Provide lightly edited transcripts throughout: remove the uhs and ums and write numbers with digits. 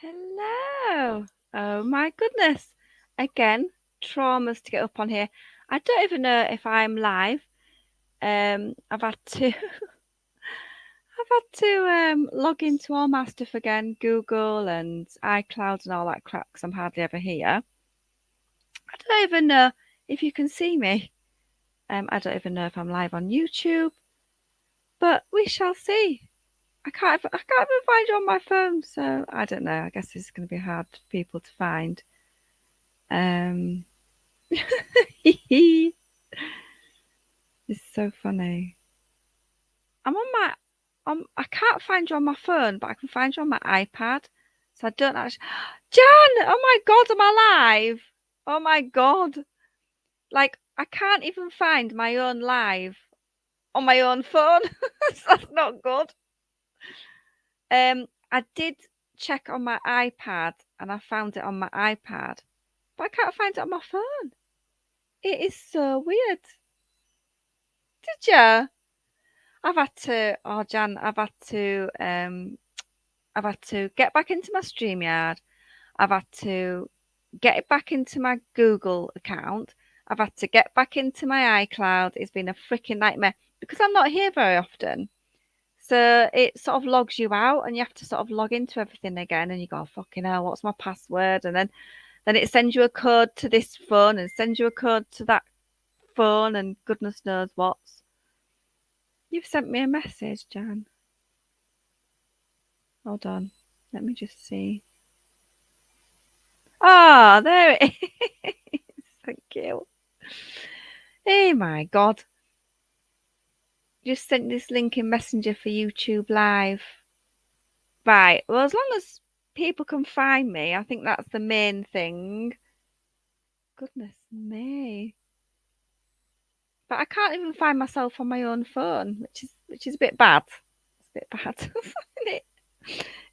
Hello. Oh my goodness. Again, traumas to get up on here. I don't even know if I'm live. I've had to log into all my stuff again, Google and iCloud and all that crap because I'm hardly ever here. I don't even know if you can see me. I don't even know if I'm live on YouTube, but we shall see. I can't even find you on my phone, so I don't know. I guess it's going to be hard for people to find. Um, it's so funny. I'm on my, I can't find you on my phone, but I can find you on my iPad. So I don't actually. Jan, oh my God, am I live? Oh my God. Like, I can't even find my own live on my own phone. That's not good. I did check on my iPad and I found it on my iPad, but I can't find it on my phone. It is so weird. Did you? Jan, I've had to get back into my StreamYard. I've had to get back into my Google account. I've had to get back into my iCloud. It's been a freaking nightmare because I'm not here very often. So it sort of logs you out and you have to sort of log into everything again and you go, oh, fucking hell, what's my password? And then it sends you a code to this phone and sends you a code to that phone and goodness knows what's. You've sent me a message, Jan. Hold on. Let me just see. Ah, there it is. Thank you. Hey, my God. Just sent this link in Messenger for YouTube Live. Right. Well, as long as people can find me, I think that's the main thing. Goodness me. But I can't even find myself on my own phone, which is a bit bad. It's a bit bad, isn't it?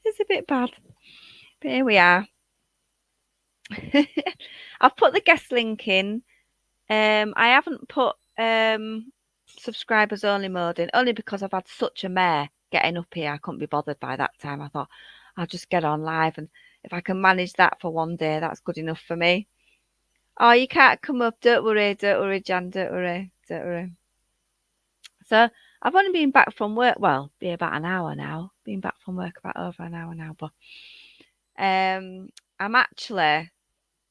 It's a bit bad. But here we are. I've put the guest link in. I haven't put subscribers only mode in, only because I've had such a mare getting up here. I couldn't be bothered by that time. I thought I'll just get on live, and if I can manage that for one day, that's good enough for me. Oh, you can't come up. Don't worry, Jan. Don't worry, don't worry. So I've only been back from work. Well, be about an hour now. Been back from work about over an hour now, but I'm actually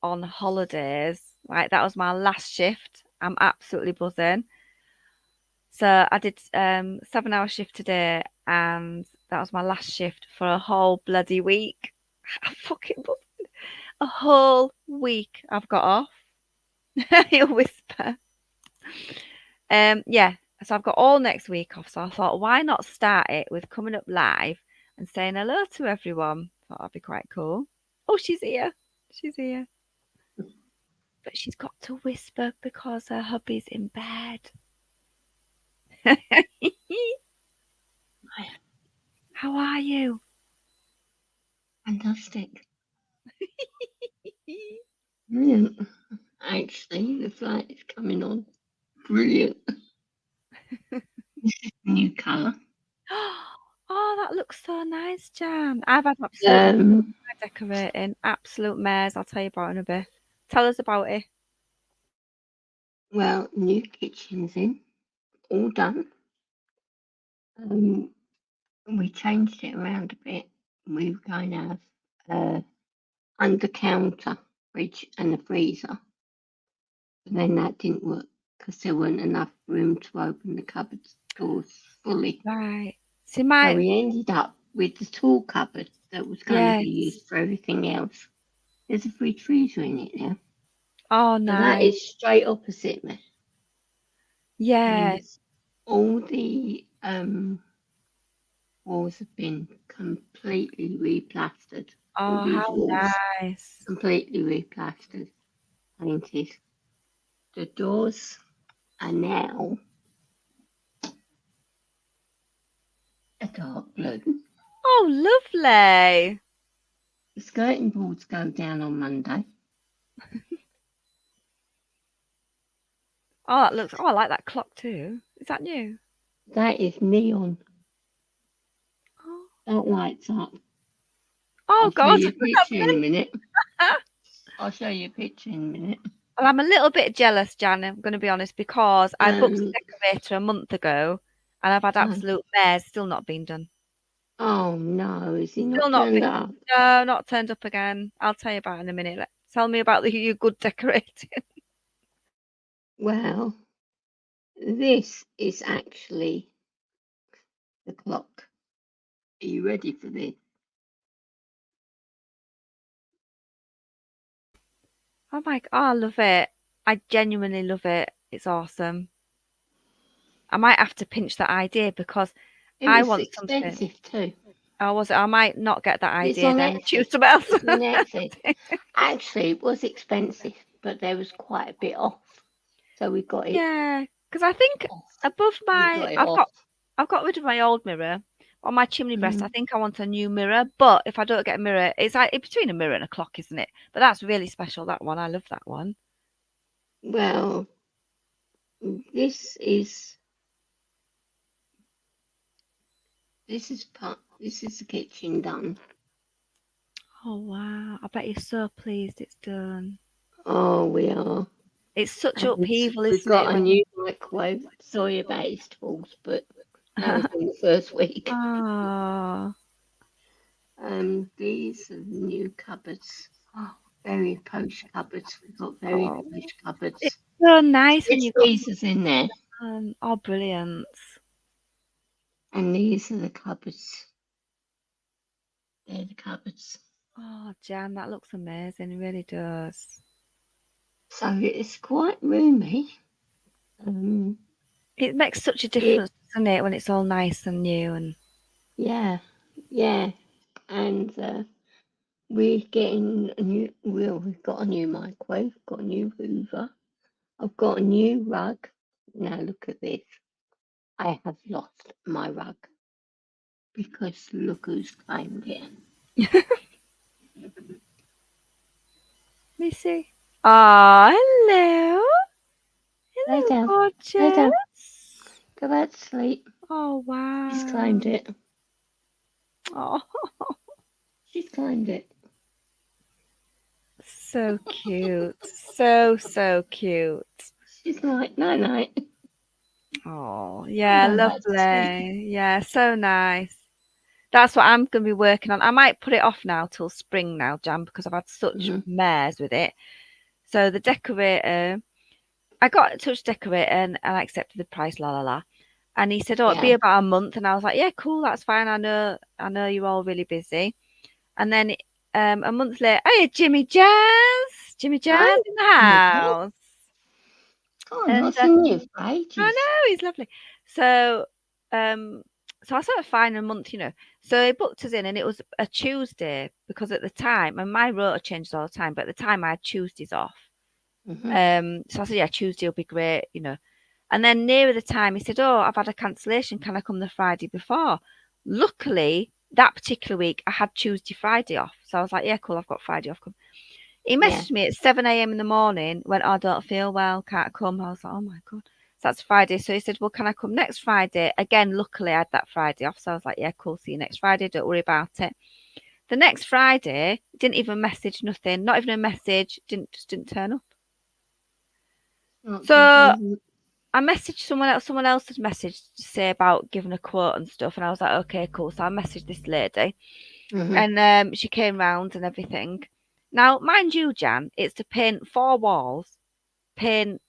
on holidays. Like that was my last shift. I'm absolutely buzzing. So I did 7 hour shift today, and that was my last shift for a whole bloody week. I fucking buzzing. A whole week I've got off. He'll whisper. Yeah. So I've got all next week off. So I thought, why not start it with coming up live and saying hello to everyone? Thought that'd be quite cool. Oh, she's here. She's here. But she's got to whisper because her hubby's in bed. How are you? Fantastic. Brilliant. Actually, the flight is coming on. Brilliant. This is a new colour. Oh, that looks so nice, Jan. I've had absolute decorating, absolute mares. I'll tell you about it in a bit. Tell us about it. Well, new kitchen's in, all done. We changed it around a bit. We were going to have under counter fridge and a freezer, but then that didn't work because there weren't enough room to open the cupboard doors fully. Right. See, So we ended up with the tool cupboard that was going to be used for everything else. There's a fridge freezer in it now. Oh, So that nice. is straight opposite me. And Yes. all the walls have been completely replastered. All Oh, these how walls nice. completely replastered, painted. The doors are now a dark blue. Oh, lovely. The skirting boards go down on Monday. Oh, that looks. Oh, I like that clock too. Is that new? That is neon. Oh, That lights up. Oh, I'll God. show you a picture in a minute. I'll show you a picture in a minute. Well, I'm a little bit jealous, Jan, I'm going to be honest, because I booked a Um, decorator a month ago and I've had absolute mares, still not been done. Oh no, is he Still not not turned been, up? no, not turned up again. I'll tell you about it in a minute. Tell me about your good decorating. Well, this is actually the clock. Are you ready for this? Oh my God, I love it. I genuinely love it. It's awesome. I might have to pinch that idea because It I was want something. expensive too. I might not get that It's idea on then. Etsy. Choose something else. It's on Etsy. Actually, it was expensive, but there was quite a bit off, so we got it Yeah, because I think off. above We my, got it off. I've got rid of my old mirror on my chimney breast. I Mm. think I want a new mirror, but if I don't get a mirror, it's like it's between a mirror and a clock, isn't it? But that's really special. That one, I love that one. Well, this is the kitchen done. Oh wow! I bet you're so pleased it's done. Oh, we are. It's such And upheaval, we've isn't got it? a When new microwave. Sorry about his tools, but that was in the first week. oh, These are the new cupboards. Oh, very posh cupboards. We've got very oh, posh cupboards. it's so nice when This you got. freezer's in there. Oh, brilliant! And these are the cupboards. They're the cupboards. Oh, Jan, that looks amazing. It really does. So it's quite roomy. It makes such a difference, doesn't it, when it's all nice and new and. Yeah, and we're getting a new. Well, we've got a new microwave, got a new Hoover. I've got a new rug. Now look at this. I have lost my rug because look who's claimed it. Let me see. Oh, hello. Lay Hello, down. gorgeous. Lay down. Go back to sleep. Oh, wow. She's claimed it. Oh, She's claimed it. so cute. So cute. She's like, no, no. Oh, yeah, Go back to sleep. lovely. Yeah, so nice. That's what I'm going to be working on. I might put it off now till spring now, Jan, because I've had such mares with it. So the decorator, I got a touch decorator and I accepted the price, la la la. And he said, "Oh, it'll be Yeah. about a month." And I was like, "Yeah, cool, that's fine. I know you're all really busy." And then a month later, hey, Jimmy Jazz in the house. Oh, And not seen you for ages. I know, he's lovely. So so I sort of fine a month, you know. So he booked us in and it was a Tuesday because at the time, and my rota changes all the time, but at the time I had Tuesdays off. So I said, yeah, Tuesday will be great, you know. And then nearer the time, he said, "Oh, I've had a cancellation. Can I come the Friday before?" Luckily, that particular week, I had Tuesday, Friday off. So I was like, "Yeah, cool. I've got Friday off." Come. He messaged me at 7 a.m. in the morning. Went, "Oh, I don't feel well. Can't come." I was like, "Oh my God." So that's Friday. So he said, "Well, can I come next Friday?" Again, luckily, I had that Friday off. So I was like, "Yeah, cool. See you next Friday. Don't worry about it." The next Friday, didn't even message, nothing. Not even a message. Didn't turn up. So I messaged someone else. Someone else had messaged to say about giving a quote and stuff, and I was like, "Okay, cool." So I messaged this lady, and she came round and everything. Now, mind you, Jan, it's to paint 4 walls, paint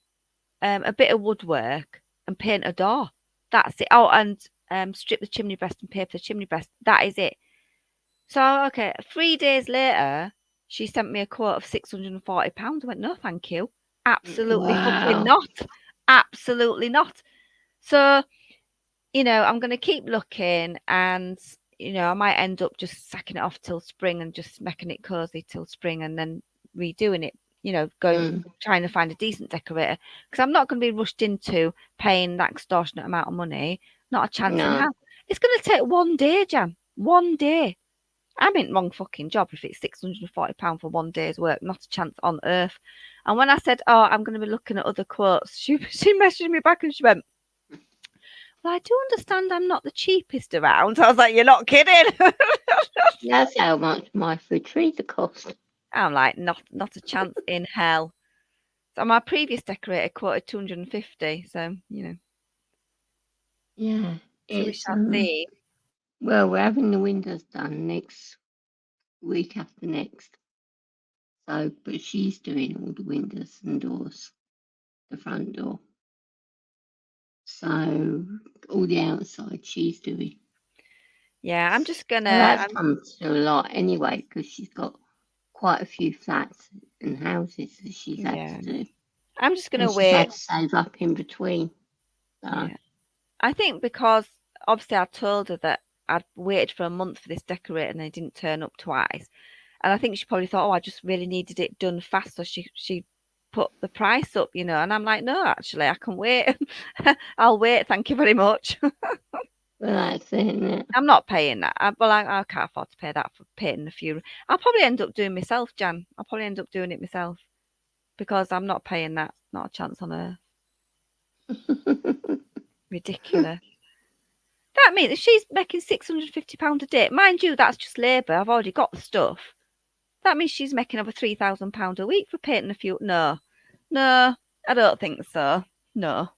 a bit of woodwork, and paint a door. That's it. Oh, and strip the chimney breast and paper the chimney breast. That is it. So okay, 3 days later, she sent me a quote of £640. I went, "No, thank you. Absolutely fucking not. Absolutely not." So, you know, I'm going to keep looking and, you know, I might end up just sacking it off till spring and just making it cozy till spring and then redoing it, you know, trying to find a decent decorator because I'm not going to be rushed into paying that extortionate amount of money. Not a chance in hell. It's going to take 1 day, Jan. 1 day. I'm in the wrong fucking job if it's £640 for 1 day's work. Not a chance on earth. And when I said, "Oh, I'm going to be looking at other quotes," she messaged me back and she went, Well, I do understand I'm not the cheapest around. I was like, you're not kidding. That's how much my fridge freezer cost. I'm like, not a chance in hell. So my previous decorator quoted 250. So Yeah, so we it's shall see. well, we're having the windows done next week after next. So, but she's doing all the windows and doors, the front door. So all the outside she's doing. Yeah, I'm just gonna. So that comes to a lot anyway, because she's got quite a few flats and houses that she's had to do. I'm just gonna And she's wait. had to save up in between. So. Yeah, I think because obviously I told her that I'd waited for a month for this decorator and they didn't turn up twice, and I think she probably thought, oh, I just really needed it done fast, so she put the price up, And I'm like, no, actually, I can wait. I'll wait. Thank you very much. Well, that's it, isn't it? I'm not paying that. I can't afford to pay that for painting a few. I'll probably end up doing myself, Jan. I'll probably end up doing it myself because I'm not paying that. Not a chance on earth. Ridiculous. That means if she's making £650 a day, mind you, that's just labour. I've already got the stuff. That means she's making over £3,000 a week for painting a few. No, I don't think so. No.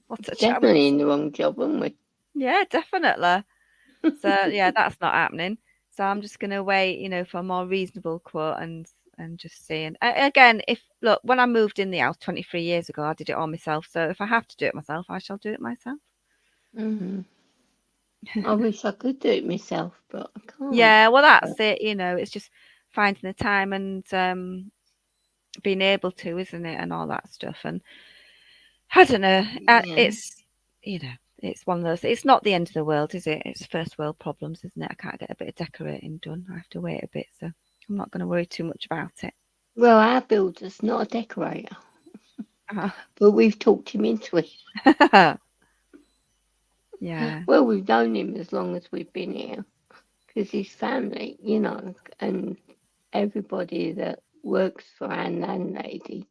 What a Definitely chance. in the wrong job, aren't we? Yeah, definitely. So yeah, that's not happening. So I'm just gonna wait, for a more reasonable quote and just see. And again, when I moved in the house 23 years ago, I did it all myself. So if I have to do it myself, I shall do it myself. I wish I could do it myself, but I can't. Yeah, well, that's it. It's just finding the time and being able to, isn't it, and all that stuff. And I don't know. It's it's one of those. It's not the end of the world, is it? It's first world problems, isn't it? I can't get a bit of decorating done. I have to wait a bit, so I'm not going to worry too much about it. Well, our builder's not a decorator, but we've talked him into it. Yeah. Well, we've known him as long as we've been here, because his family, and everybody that works for our landlady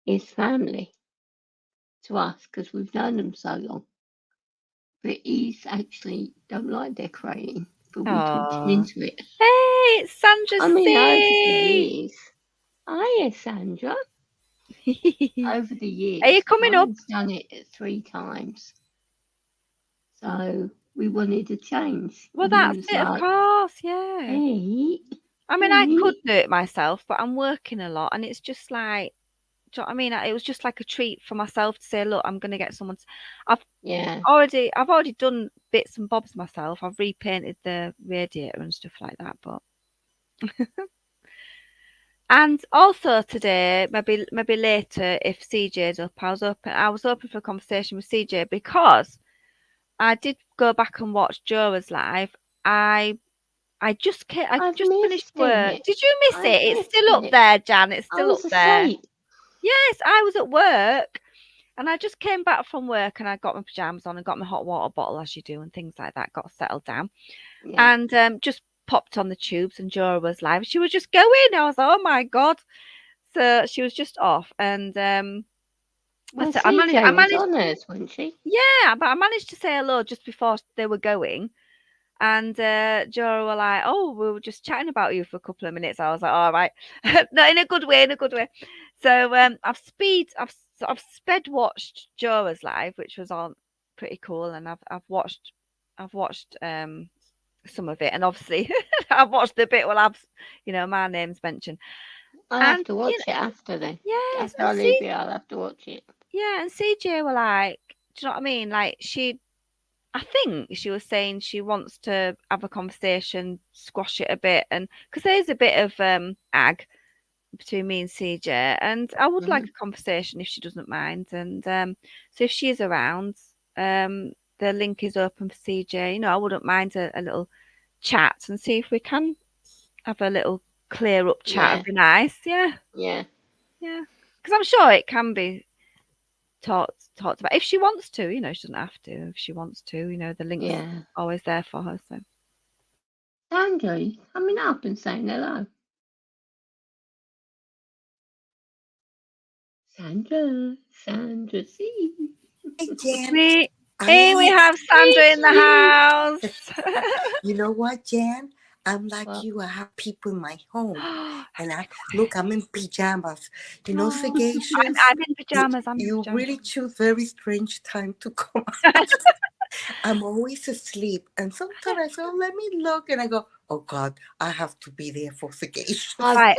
is family to us, because we've known them so long. But he's actually don't like decorating, but we talked him into it. Hey, it's Sandra I mean, over the C. years. Hiya, Sandra. Over the years. Are you coming up? I've done it 3 times. So we wanted a change. Well, that's it, of course, yeah. Hey. I mean, I could do it myself, but I'm working a lot, and it's just like, do you know what I mean? It was just like a treat for myself to say, look, I'm going to get someone. I've already done bits and bobs myself. I've repainted the radiator and stuff like that, but. And also today, maybe later, if CJ's up, I was open for a conversation with CJ because I did go back and watch Jora's live. I just finished work. Did you miss it? It's still up there, Jan. It's still up there. Yes, I was at work and I just came back from work and I got my pajamas on and got my hot water bottle as you do and things like that. Got settled down and just popped on the tubes and Jora was live. She was just going. I was like, oh my God. So she was just off and I managed on hers, wasn't she? Yeah, but I managed to say hello just before they were going. And Jora were like, oh, we were just chatting about you for a couple of minutes. I was like, all right. No, in a good way. So I've sped watched Jora's live, which was all pretty cool. And I've watched some of it. And obviously I've watched the bit where my name's mentioned. I'll have to watch it after then. Yes. After I leave here, I'll have to watch it. Yeah, and CJ were like, do you know what I mean? Like I think she was saying she wants to have a conversation, squash it a bit, and because there's a bit of ag between me and CJ, and I would like a conversation if she doesn't mind. And so if she is around, the link is open for CJ. I wouldn't mind a little chat and see if we can have a little clear up chat. It'd be nice, yeah. Because I'm sure it can be talked about if she wants to. She doesn't have to. If she wants to, the link's always there for her. So Sandra, you coming up and saying hello? Sandra C. Hey, Jan. Here we have Sandra in the house. You know what, Jan? I'm like What? you. I have people in my home, and I'm in pajamas. You know, Sagacious. I'm in pajamas. You really choose very strange time to come out. I'm always asleep, and sometimes I say, oh, "Let me look," and I go, "Oh God, I have to be there for Sagacious." I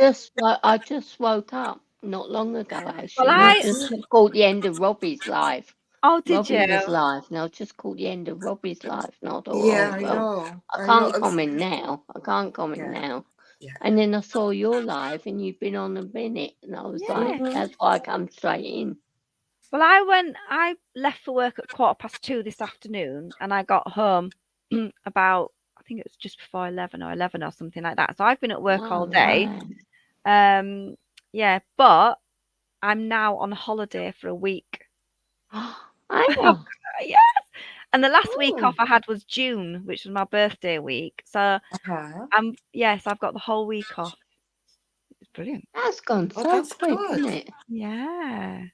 just woke up not long ago, actually. Well, I just caught the end of Robbie's live. Oh, did Robbie you? was live, and I just caught the end of Robbie's live. And I thought, Yeah, oh, I well, know. I can't comment now. Yeah. Yeah. And then I saw your live, and you've been on a minute, and I was like, that's why I come straight in. Well, I left for work at 2:15 this afternoon, and I got home about, I think it was just before 11 or something like that. So I've been at work all day. Right. Yeah, but I'm now on holiday for a week. I know. Yes. And the last week off I had was June, which was my birthday week. So Uh-huh. I've got the whole week off. It's brilliant. That's gone Oh, so that's quick, good. isn't it? Yeah.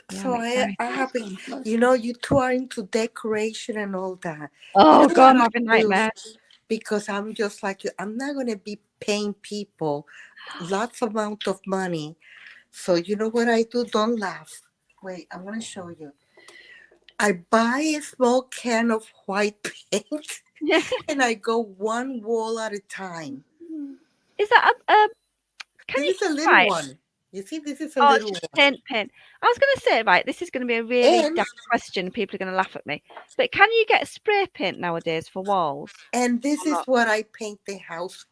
So I'm I excited. have, That's gone so you know, you two are into decoration and all that. Oh You know God, I'm what I having do? nightmares. Because I'm just like you. I'm not gonna be paying people lots amount of money. So you know what I do? Don't laugh. Wait, I want to show you. I buy a small can of white paint and I go one wall at a time. Is that a can This you is a little right? one. You see, this is a Oh, little it's just one. paint. I was going to say, right, this is going to be a really And daft question. People are going to laugh at me. But can you get spray paint nowadays for walls? this Or is not? what I paint the house.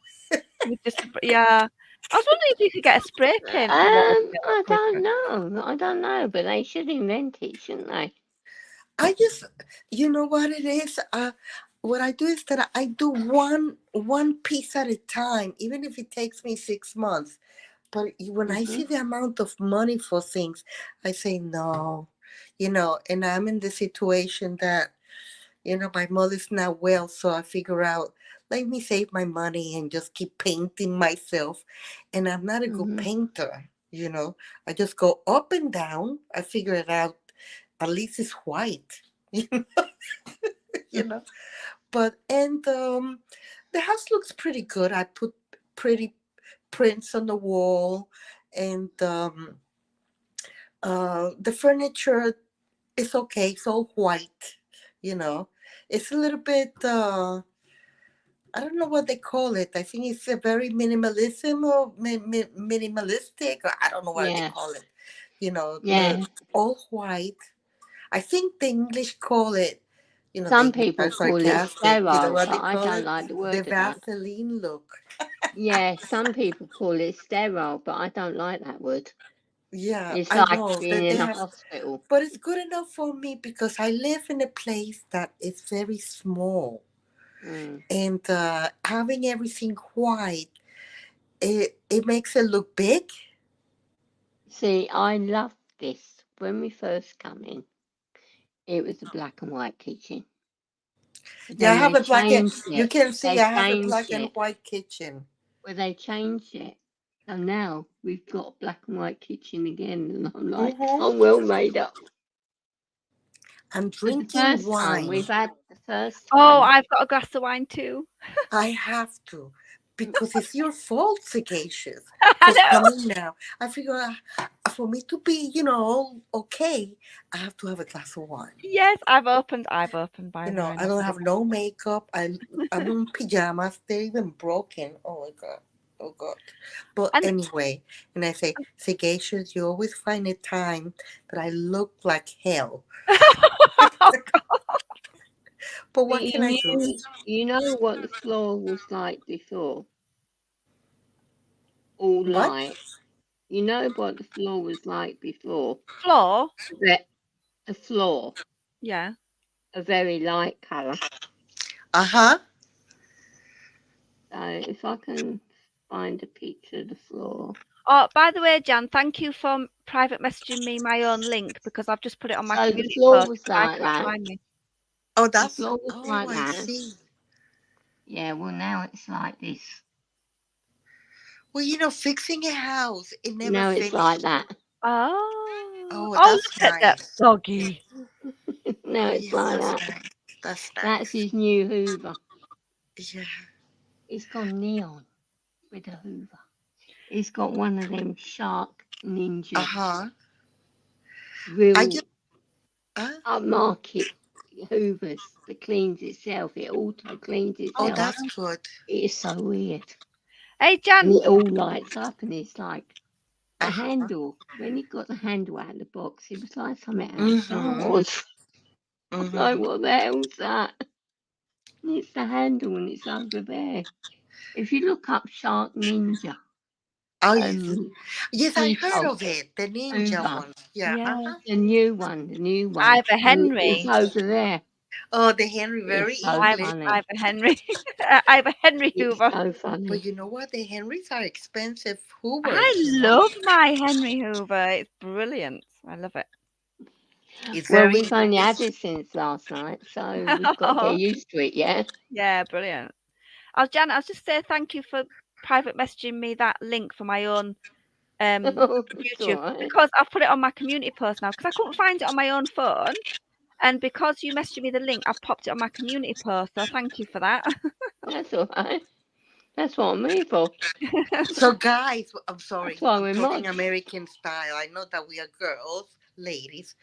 With just yeah. I was wondering if you could get a spray paint wall a bit I quicker. don't know, but they should invent it, shouldn't they? I just, you know what it is? What I do is that I do one piece at a time, even if it takes me 6 months. But when I see the amount of money for things, I say no, you know. And I'm in the situation that, you know, my mother's not well, so I figure out, let me save my money and just keep painting myself. And I'm not a good painter, you know. I just go up and down. I figure it out. At least it's white, you know. You know. But the house looks pretty good. I put pretty prints on the wall, and the furniture is okay. It's all white, you know. It's a little bit. I don't know what they call it. I think it's a very minimalism or minimalistic, or I don't know what they call it. You know, all white. I think the English call it, you know, Some they people are call it sarcastic. You know sterile, what they but I call don't it? like the word The of that. Vaseline look. Yeah, some people call it sterile, but I don't like that word. Yeah, It's I like know being that in they a have, hospital. but it's good enough for me because I live in a place that is very small, and having everything white, it makes it look big. See, I loved this. When we first come in, it was a black and white kitchen. But Yeah, I then have they a black and changed you it. can see They I have a changed black and it. white kitchen. Well, they changed it. So now we've got a black and white kitchen again. And I'm like, I'm well made up. I'm But drinking the first time, wine. we've had the first Oh, time. I've got a glass of wine too. I have to, because it's your fault, Sagacious, I for know. coming now. I figure for me to be, you know, okay, I have to have a glass of wine. Yes, I've opened by You know, wine. I don't have no makeup. I'm in pajamas. They're even broken. Oh my God. Oh God. But And anyway, and I say, Sagacious, you always find a time that I look like hell. But what can I do? You know what the floor was like before? All What? light. You know what the floor was like before? floor? The floor, Yeah. a very light colour. Uh-huh. So if I can find a picture of the floor. Oh, by the way, Jan, thank you for private messaging me my own link because I've just put it on my So the community floor post. was I like couldn't that. find me. Oh, The that's, floor was like I that. see. Yeah, well now it's like this. Well, you know, fixing a house, it never Now it's like finished. that. Oh, Oh, oh, that's look at that nice. doggy. Now it's Yes, like that's that. nice. That's That's nice. his new Hoover. Yeah. It's gone neon with a Hoover. It's got one of them Shark Ninja, Uh-huh. I real just upmarket Hoovers that cleans itself. It auto cleans oh, itself. that's good. It is so weird. Hey, And Jan. it all lights up and it's like the Uh-huh. handle. When he got the handle out of the box, it was like something out of Mm-hmm. Star Wars. Mm-hmm. Like, what the hell's that? And it's the handle and it's over there. If you look up Shark Ninja, Oh, yes. Yes, I heard Pre-top of it. The ninja Hoover, one. Yeah. Yeah. Uh-huh. the new one, Ivor and it's Henry. over there. Oh, the Henry, very It's so English. funny. Ivor Henry. Ivor Henry It's Hoover. so funny. But you know what? The Henrys are expensive Hoovers. I You know? love my Henry Hoover. It's brilliant. I love it. It's Well, very we've only had nice. it since last night, so we've got to get used to it, yeah? Yeah, brilliant. Jan, I'll just say thank you for private messaging me that link for my own It's YouTube, all right. because I've put it on my community post now because I couldn't find it on my own phone. And because you messaged me the link, I've popped it on my community post. So thank you for that. That's all right. That's what I'm here for. So, guys, I'm sorry. That's why I'm we're talking mods. American style. I know that we are girls, ladies.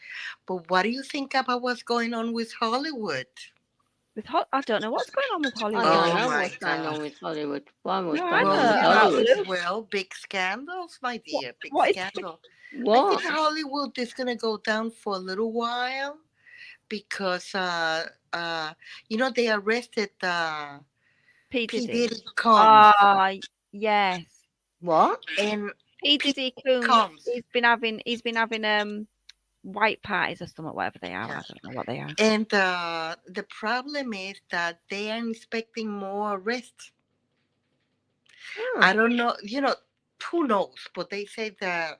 But what do you think about what's going on with Hollywood? I don't know what's going on with I Hollywood. don't Oh, know my what's going on God. with Hollywood. Why what's No, I going on know with about Hollywood? Luke. Well, big scandals, my dear. Big What is scandal. I What? think Hollywood is going to go down for a little while because, they arrested P P. Diddy? Diddy Combs. Yes. What? And P P. Diddy Diddy Combs. Combs. He's been having white parties or something, whatever they are. Yeah. I don't know what they are. And the problem is that they are expecting more arrests. Oh, I don't know, who knows, but they say that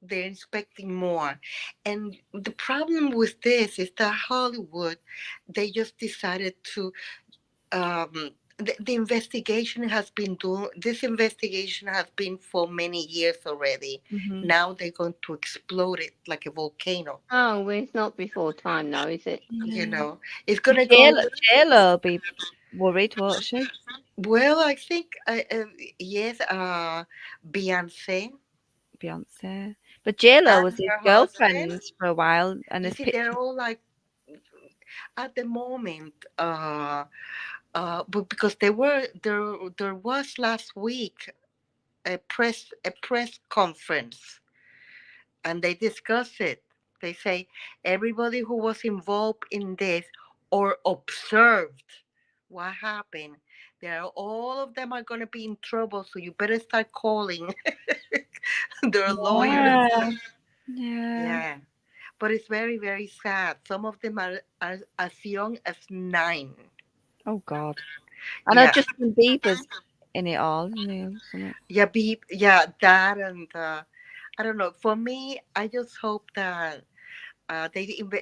they're expecting more. And the problem with this is that Hollywood, they just decided to, the investigation has been this investigation has been for many years already. Mhm. Now they're going to explode it like a volcano. oh, well, it's not before time, though, is it? It's going to go. JLo will be worried, won't she? Well, I think, yes, Beyonce Beyonce. But JLo and was his her girlfriend husband. for a while, and You his see, picture. they're all like, at the moment, but because there was last week a press conference, and they discuss it. They say everybody who was involved in this or observed what happened, all of them are going to be in trouble. So you better start calling their lawyers. Yeah. Yeah. Yeah, but it's very, very sad. Some of them are as young as 9. Oh God. I know Yeah, Justin Bieber's in it all, isn't he? Something. yeah, that and I don't know. For me, I just hope that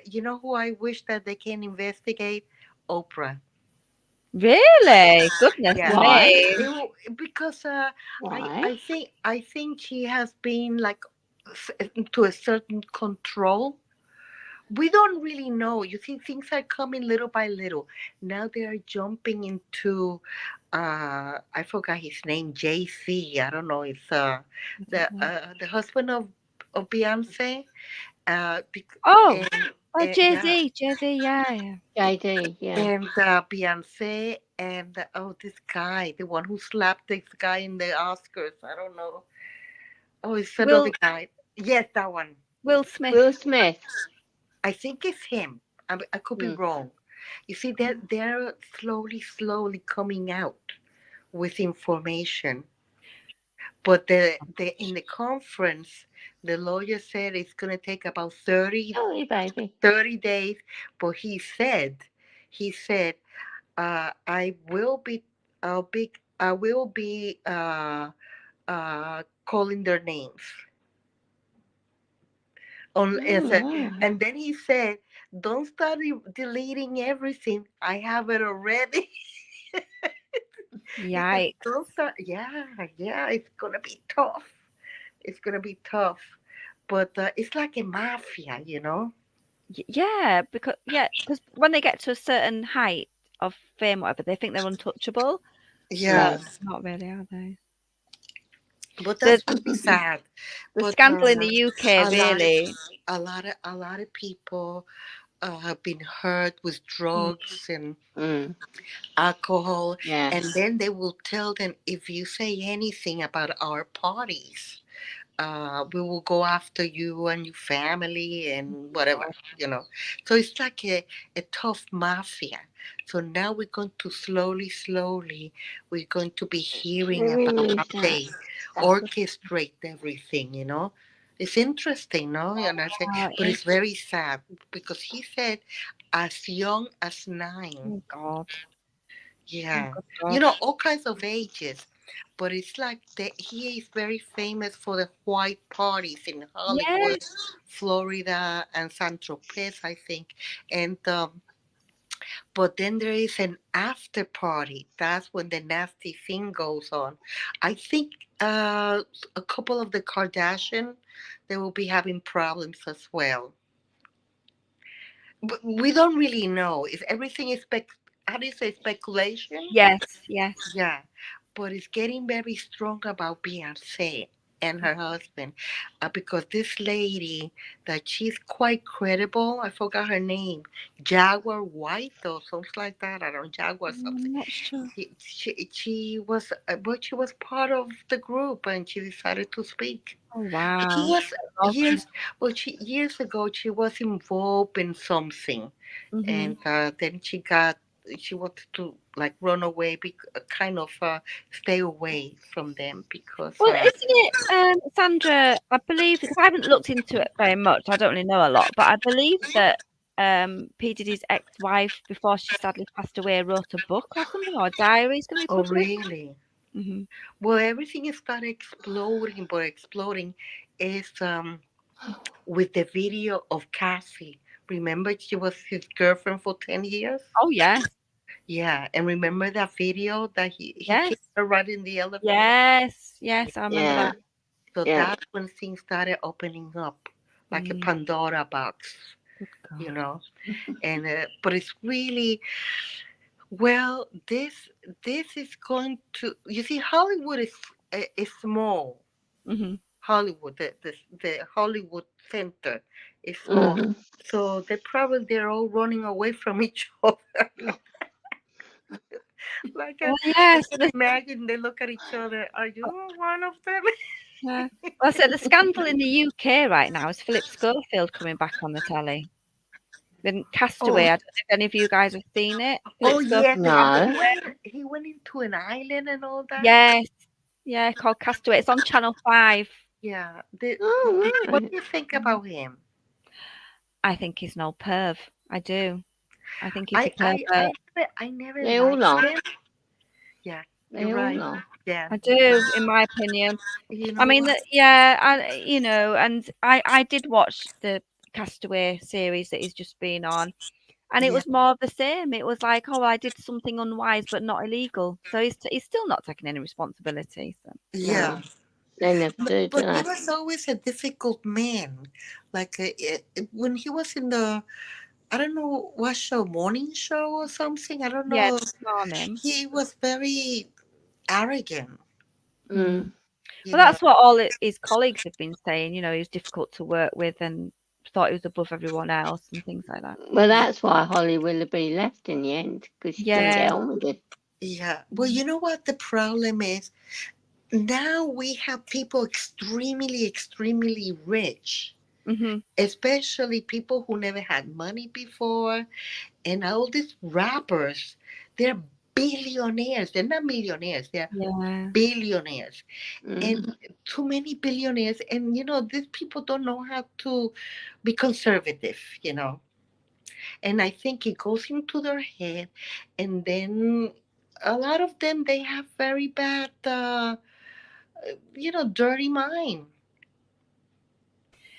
you know who I wish that they can investigate? Oprah. Really? Goodness Yeah, Why? me. because Why? I think she has been like to a certain control. We don't really know. You see, things are coming little by little. Now they are jumping into I forgot his name, JC. I don't know. It's the husband of Beyonce. Oh, Yeah, Jay-Z, yeah. JD, yeah. and Beyonce and this guy, the one who slapped this guy in the Oscars. I don't know. Oh, it's another guy. Yes, that one. Will Smith. Will Smith. I think it's him. I could be wrong. You see, they're slowly coming out with information. But in the conference, the lawyer said it's going to take about 30 Sorry, baby. 30 days. But he said, I will be, calling their names. Oh, And then he said, don't start deleting everything. I have it already. He said, Yikes. don't start. Yeah, it's going to be tough. It's going to be tough. But it's like a mafia. Yeah, because when they get to a certain height of fame, whatever, they think they're untouchable, Yeah, but not really, are they? but The that's really sad. the But scandal in the UK, a lot of really. a lot of people have been hurt with Mm. drugs and Mm. alcohol, Yeah. and then they will tell them, if you say anything about our parties, we will go after you and your family and whatever, God. you know. So it's like a tough mafia. So now we're going to slowly, we're going to be hearing Very about new how that. they orchestrate everything, you know. It's interesting, no? And I say, Wow, but it's very sad because he said as young as 9. oh God. Oh Yeah. good You God. know, all kinds of ages. But it's like he is very famous for the white parties in Hollywood, Yes. Florida, and San Tropez, I think. And but then there is an after party. That's when the nasty thing goes on. I think a couple of the Kardashian, they will be having problems as well. But we don't really know. If everything is how do you say, speculation? Yes, yes. Yeah, but it's getting very strong about Beyonce and her husband, because this lady that she's quite credible. I forgot her name, Jaguar White or something like that. I don't know, Jaguar something. I'm not sure. She was, but she was part of the group and she decided to speak. Oh She wow. was Okay. years ago. She was involved in something, Mm-hmm. and then she wanted to like run away, kind of stay away from them because Well, isn't it, Sandra? I believe because I haven't looked into it very much. I don't really know a lot, but I believe that P Diddy's ex-wife, before she sadly passed away, wrote a book or something or a diary is going to be oh published. really, Mm-hmm. well, everything started exploding, but exploding is with the video of Cassie. Remember, she was his girlfriend for 10 years. Oh yes, Yeah, and remember that video that he yes, kissed her right in the elevator. yes. I remember Yeah. that. So Yeah. that's when things started opening up, like a Mm, Pandora box, good you God. know. And but it's really, well, this is going to, you see, Hollywood is small. Mm-hmm. Hollywood, the Hollywood Center is small. Mm-hmm. So they're all running away from each other. Like Well, I yes. can imagine they look at each other. Are you one of them? Well, I said the scandal in the UK right now is Philip Schofield coming back on the telly. Then Castaway. Oh, I don't know if any of you guys have seen it. oh Philip yes, Schofield. No. he went into an island and all that. Yes, yeah, called Castaway. It's on Channel 5. Yeah. Oh, What right. do you think Mm. about him? I think he's an old perv. I do. I think he's a pervert. I never They all liked are. him. Yeah, you're They all right. are. Yeah. I do, in my opinion. You I know mean, what? yeah, and I did watch the Castaway series that he's just been on, and it Yeah. was more of the same. It was like, oh, I did something unwise, but not illegal. So he's still not taking any responsibility. So Yeah. No. They never do, do But he they? was always a difficult man. Like when he was in the, I don't know what show, morning show or something. I don't yeah, know. this morning. He was very arrogant. Mm. Mm. You Well, know. that's what his colleagues have been saying. You know, he was difficult to work with and thought he was above everyone else and things like that. Well, that's why Holly Willoughby left in the end, because she couldn't Yeah. get on with it. Yeah. Well, you know what the problem is? Now we have people extremely rich, Mm-hmm. especially people who never had money before, and all these rappers, they're billionaires. They're not millionaires. They're Yeah. billionaires, Mm. and too many billionaires. And these people don't know how to be conservative. And I think it goes into their head, and then a lot of them, they have very bad, dirty mind.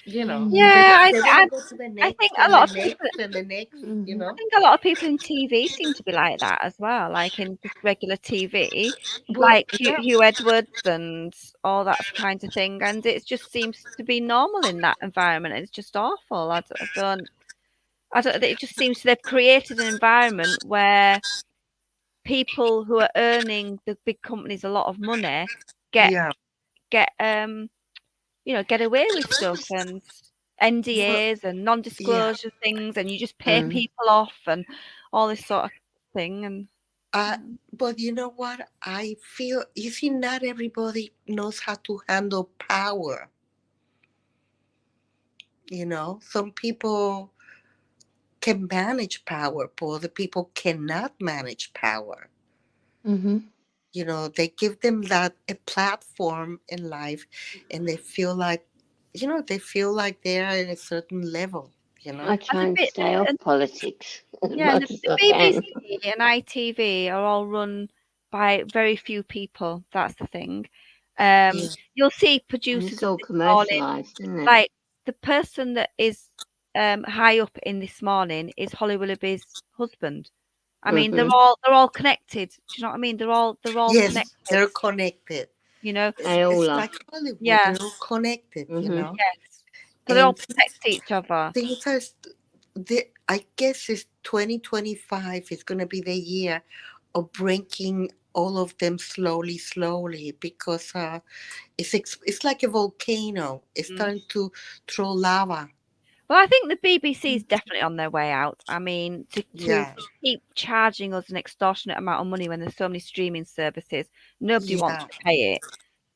They Yeah, want I, they want to I go to the I think next a and the lot of people. next and the next. Mm-hmm. I think a lot of people in TV seem to be like that as well. Like in just regular TV, Well, like yeah, Hugh Edwards and all that kind of thing. And it just seems to be normal in that environment. It's just awful. I don't. I don't. It just seems they've created an environment where people who are earning the big companies a lot of money get Yeah. get get away with stuff and Well, NDAs and yeah. non-disclosure things, and you just pay Mm. people off and all this sort of thing. And But you know what? I feel, you see, not everybody knows how to handle power. Some people can manage power, but other people cannot manage power. Mm-hmm. They give them that a platform in life, and they feel like they're at a certain level. I try and stay off and politics as yeah, and much as the I can. BBC and ITV are all run by very few people. That's the thing. Yeah. You'll see And producers it's of all This Morning, commercialised, isn't it? like the person that is high up in This Morning is Holly Willoughby's husband. I mean, Mm-hmm. they're all connected. Do you know what I mean? They're all Yes, connected. they're connected. You know, They all It's are. like Hollywood. yeah, They're all connected. Mm-hmm. yes. So they all And protect each other. things are, I guess it's 2025 is going to be the year of breaking all of them slowly, because it's like a volcano. It's Mm. starting to throw lava. Well, I think the BBC is definitely on their way out. I mean, to Yeah, keep charging us an extortionate amount of money when there's so many streaming services, nobody wants yeah, to pay it.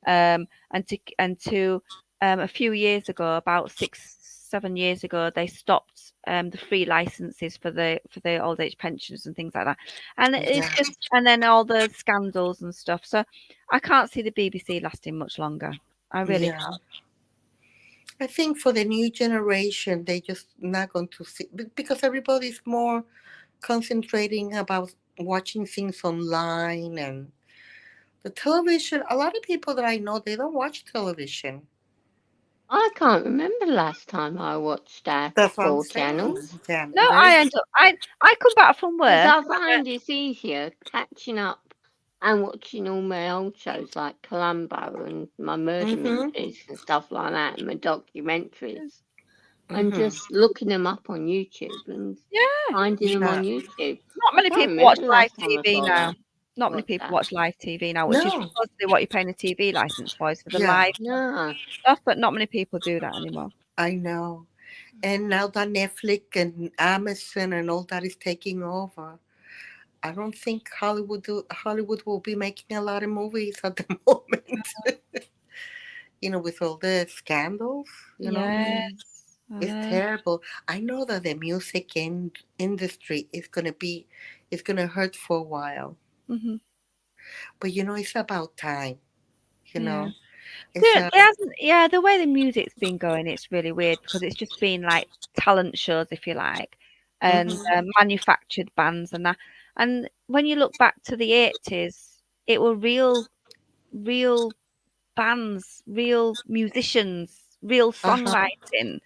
And to a few years ago, about 6-7 years ago, they stopped the free licenses for the old age pensions and things like that. And it's yeah, just, and then all the scandals and stuff. So I can't see the BBC lasting much longer. I really yeah. can't. I think for the new generation, they just not going to see, because everybody's more concentrating about watching things online, and the television. A lot of people that I know, they don't watch television. I can't remember the last time I watched our That's what I'm football saying. channels. Yeah, No, very. I come back from Because work. I find it's easier catching up and watching all my old shows like Columbo and my murder Mm-hmm. mysteries and stuff like that, and my documentaries, and Mm-hmm. just looking them up on YouTube and Yeah. finding them Yeah. on YouTube. Not I many can't people remember watch the live last time I TV saw now. that. Not many What's people that? watch live TV now, which is No. supposedly what you're paying a TV license for, is for the Yeah, live No. stuff, but not many people do that anymore. I know. And now that Netflix and Amazon and all that is taking over, I don't think Hollywood will be making a lot of movies at the moment. With all the scandals, Yes, I it's know. terrible. I know that the music industry is gonna hurt for a while, Hmm. but it's about time. You Yeah. know, it's There hasn't, yeah, the way the music's been going, it's really weird because it's just been like talent shows, if you like, and Mhm. manufactured bands and that. And when you look back to the 80s, it were real bands, real musicians, real Uh-huh. songwriting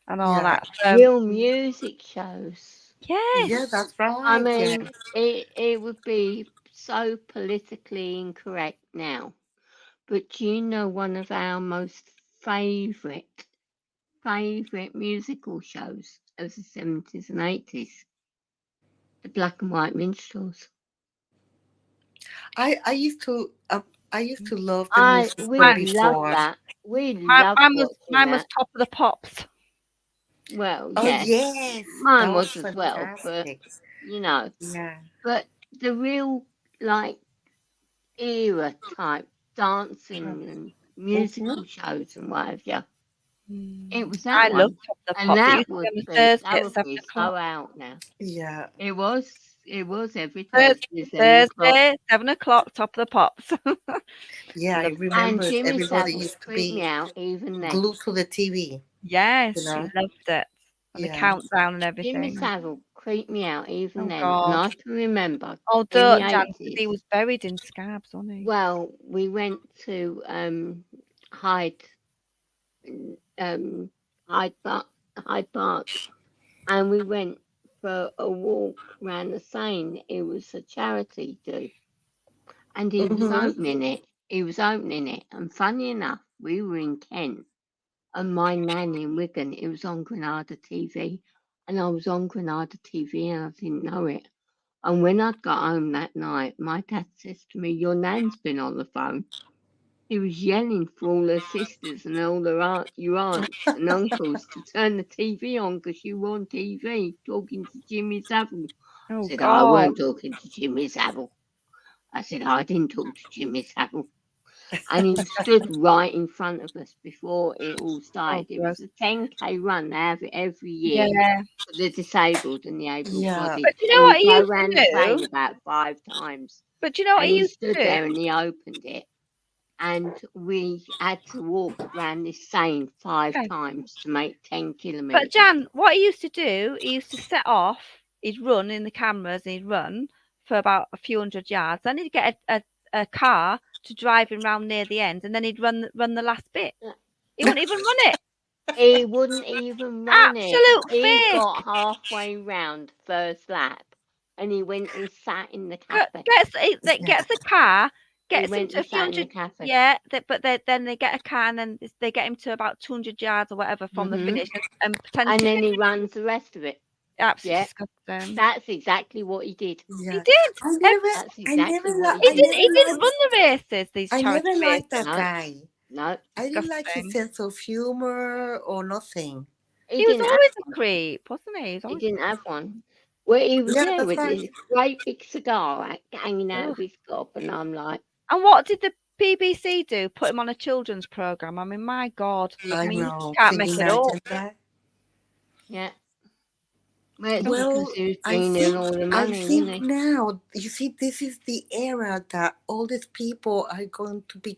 and all Yeah, that. So Real music shows. yeah, yes, that's I right. Yeah. mean, it would be so politically incorrect now. But you know, one of our most favourite musical shows of the 70s and 80s, the Black and White Minstrels. I used to love the music We from love before. that. We loved watching mine was that. Top of the Pops. Well, Oh yes, yes, mine that was was as well, but fantastic. Yeah. But the real like era type dancing and musical shows and what have you. It was that I love one. Top of the And Pops. It that used to be would on a be Thursday that at would 7 be so o'clock. out now. Yeah. It was every Thursday, Thursday, 7 o'clock. Thursday, 7 o'clock, Top of the Pops. Yeah, I Love that. And remember Jimmy everybody Savile used to creeped me be out even then. glued to the TV. Yes, You know? loved it. And the Yeah. countdown and Jimmy everything. Savile creeped me out even Oh then. And I God. can remember Oh, in the don't, Jan, 'cause 80s. he was buried in scabs, wasn't he? Well, we went to Hyde Park, and we went for a walk around the Seine. It was a charity do, and he was Mhm. opening it. And funny enough, we were in Kent, and my nan in Wigan. It was on Granada TV. and I was on Granada TV and I didn't know it. And when I got home that night, my dad says to me, "Your nan's been on the phone." He was yelling for all her sisters and all your aunts and uncles to turn the TV on because you were on TV talking to Jimmy Savile. I Oh said, "I God. weren't talking to Jimmy Savile." I said, "I didn't talk to Jimmy Savile." And he stood right in front of us before it all started. It was gross. a 10K run. They have it every year Yeah. for the disabled and the Yeah. able-bodied. But you know And what he you go used round to the do? plane about 5 times. But you know what And he he used stood to there do? and he opened it. And we had to walk around this Seine 5 Okay. times to make 10 But kilometres. Jan, what he used to do, he used to set off, he'd run in the cameras and he'd run for about a few hundred yards. Then he'd get a car to drive him round near the end, and then he'd run the last bit. He wouldn't even run it. He wouldn't even run it. Absolute He fake. got halfway round first lap and he went and sat in the cafe. Gets a car, He gets him went to a and few sat in the hundred. cafe. Yeah, then they get a car and then they get him to about 200 yards or whatever from the Mhm. finish, and And potentially then he runs the rest of it. absolutely Yeah. disgusting. That's exactly what he did. He Yeah. did. I never, That's I exactly never, what li- He I didn't. He never didn't liked, run the races. These I charity never liked races. that No. guy. No, I didn't like his Disgusting. sense of humor or nothing. He was didn't have always a one. creep, wasn't he? He was He always didn't have one. Well, he was Yeah, there that's with right. this great big cigar hanging out Ugh. of his gob, and I'm like, And what did the BBC do? Put him on a children's program. I mean, my God. I mean, know. you can't Can make you it up. imagine that? yeah. Well, it's Well, because he was I bringing in all the think, money, wasn't he? now, you see, this is the era that all these people are going to be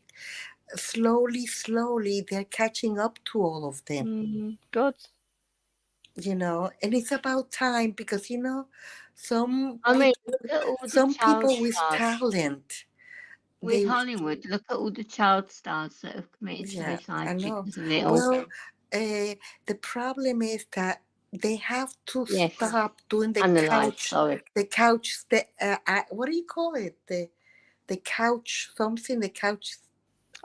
slowly, they're catching up to all of them, Good. and it's about time because, some I mean, people, look at all the some child people with stars. talent, With they, Hollywood, look at all the child stars that have committed yeah, I suicide know. because of it all. Well, the problem is that they have to Yes. stop doing the Unalive, couch, sorry. what do you call it? The couch something, the couch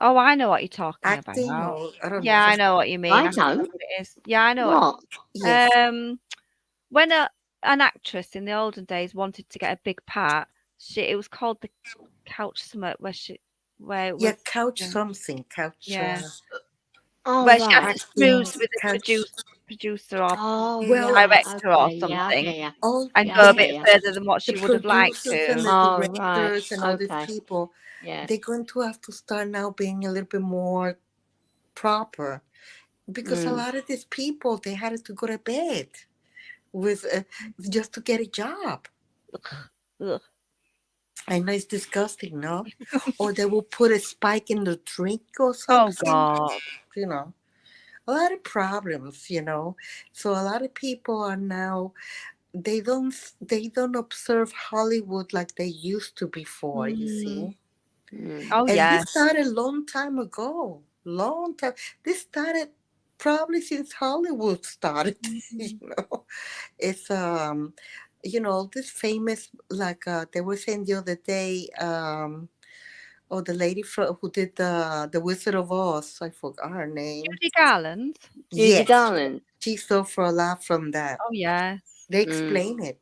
Oh, I know what you're talking acting, about. or I don't know. Yeah, I know what you mean. I I can't remember don't. what it is. Yeah, I know what. What? Yes. When an actress in the olden days wanted to get a big part, it was called the Couch Summit, where it was Yeah, couch yeah. something, couch. Yeah. Oh, where she had right. to schmooze Acting, with a couch. producer or Oh, Well, right. director or Okay. Yeah, something, yeah. All and Yeah, go a yeah, bit yeah. further than what the she would have liked producers and to. the Oh, right. directors and all these Okay. people, Yeah. they're going to have to start now being a little bit more proper, because a lot of these people, they had to go to bed with just to get a job. Ugh. I know it's disgusting, no? Or they will put a spike in the drink or Oh something. God. A lot of problems, So a lot of people are now, they don't observe Hollywood like they used to before, you see. Oh And yeah. this started a long time ago. Long time. This started probably since Hollywood started, It's this famous, like they were saying the other day, the lady who did the Wizard of Oz, I forgot her name. Judy Garland. Judy Yes, Garland. she suffered a lot from that. Oh yeah. They explain it.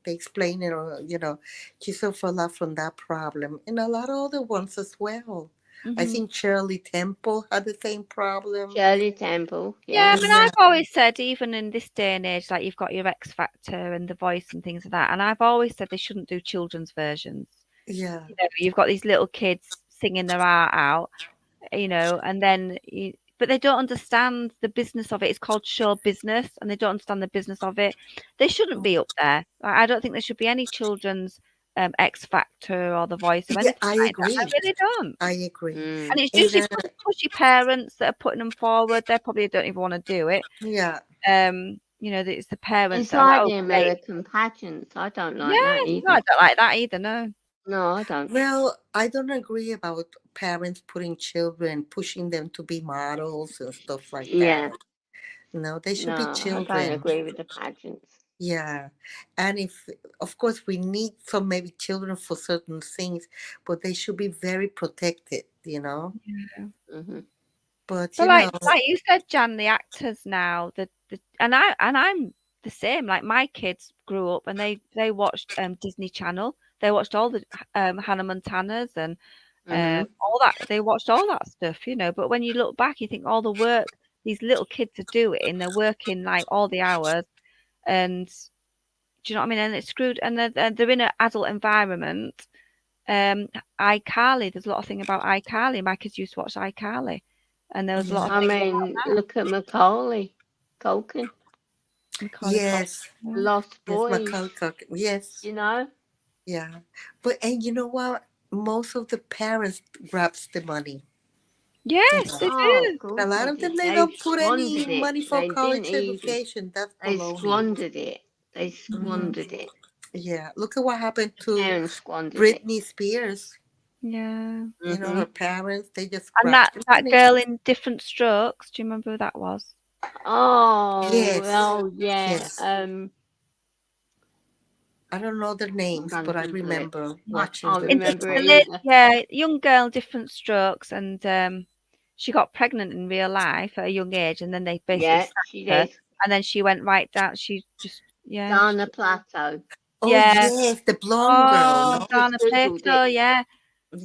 She suffered a lot from that problem, and a lot of other ones as well. I think Shirley Temple had the same problem. Shirley Temple. Yeah, Yeah. I mean, I've always said, even in this day and age, like you've got your X Factor and The Voice and things like that, and I've always said they shouldn't do children's versions. Yeah. You've got these little kids singing their art out, and then but they don't understand the business of it. It's called show business, and they don't understand the business of it. They shouldn't be up there. I don't think there should be any children's X Factor or The Voice or Yeah, anything I like agree. that. I really don't. I agree. And it's And, usually pushy parents that are putting them forward. They probably don't even want to do it. yeah. It's the parents It's that are like like, the "Oh, great." American pageants. I don't like Yeah, that no, either. I don't like that either. No. No, I don't. Well, I don't agree about parents putting children, pushing them to be models and stuff like Yeah. that. No, they should No, be I don't children. agree with the pageants. Yeah. And of course, we need some maybe children for certain things, but they should be very protected, Yeah. But, So like you said, Jan, the actors now, and I'm the same. Like my kids grew up and they watched Disney Channel. They watched all the Hannah Montanas and all that. They watched all that stuff, you know. But when you look back, you think all the work these little kids are doing, they're working like all the hours, and do you know what I mean? And it's screwed, and they're in an adult environment. iCarly, there's a lot of thing about iCarly. My kids used to watch iCarly, and there was a lot of I things mean, look at Macaulay Culkin, Macaulay Yes, Culkin. Lost yes, Boys, Macaulay Culkin. Yes, you know? yeah. But and you know what? Most of the parents grabs the money. Yes, they Oh, do. of course A lot they of them did. they They don't put any squandered it. money for They didn't college even. education. That's They baloney. squandered it. They Mm-hmm. squandered it. Yeah, look at what happened to Parents squandered it. Britney Spears. Yeah. You know, her parents, they just And grabbed the that money. girl in Different Strokes, do you remember who that was? Oh, Yes, well, yeah. yes. I don't know their names, Trying but to I Google it. remember I watching can't the remember it TikTok. either. Yeah, young girl, Different Strokes, and she got pregnant in real life at a young age, and then they basically Yeah, sacked she her, did. and then she went right down. She just Dana Plateau. Oh, yeah. yes, the blonde girl, Oh, no? Dana Googled Plato, it. yeah.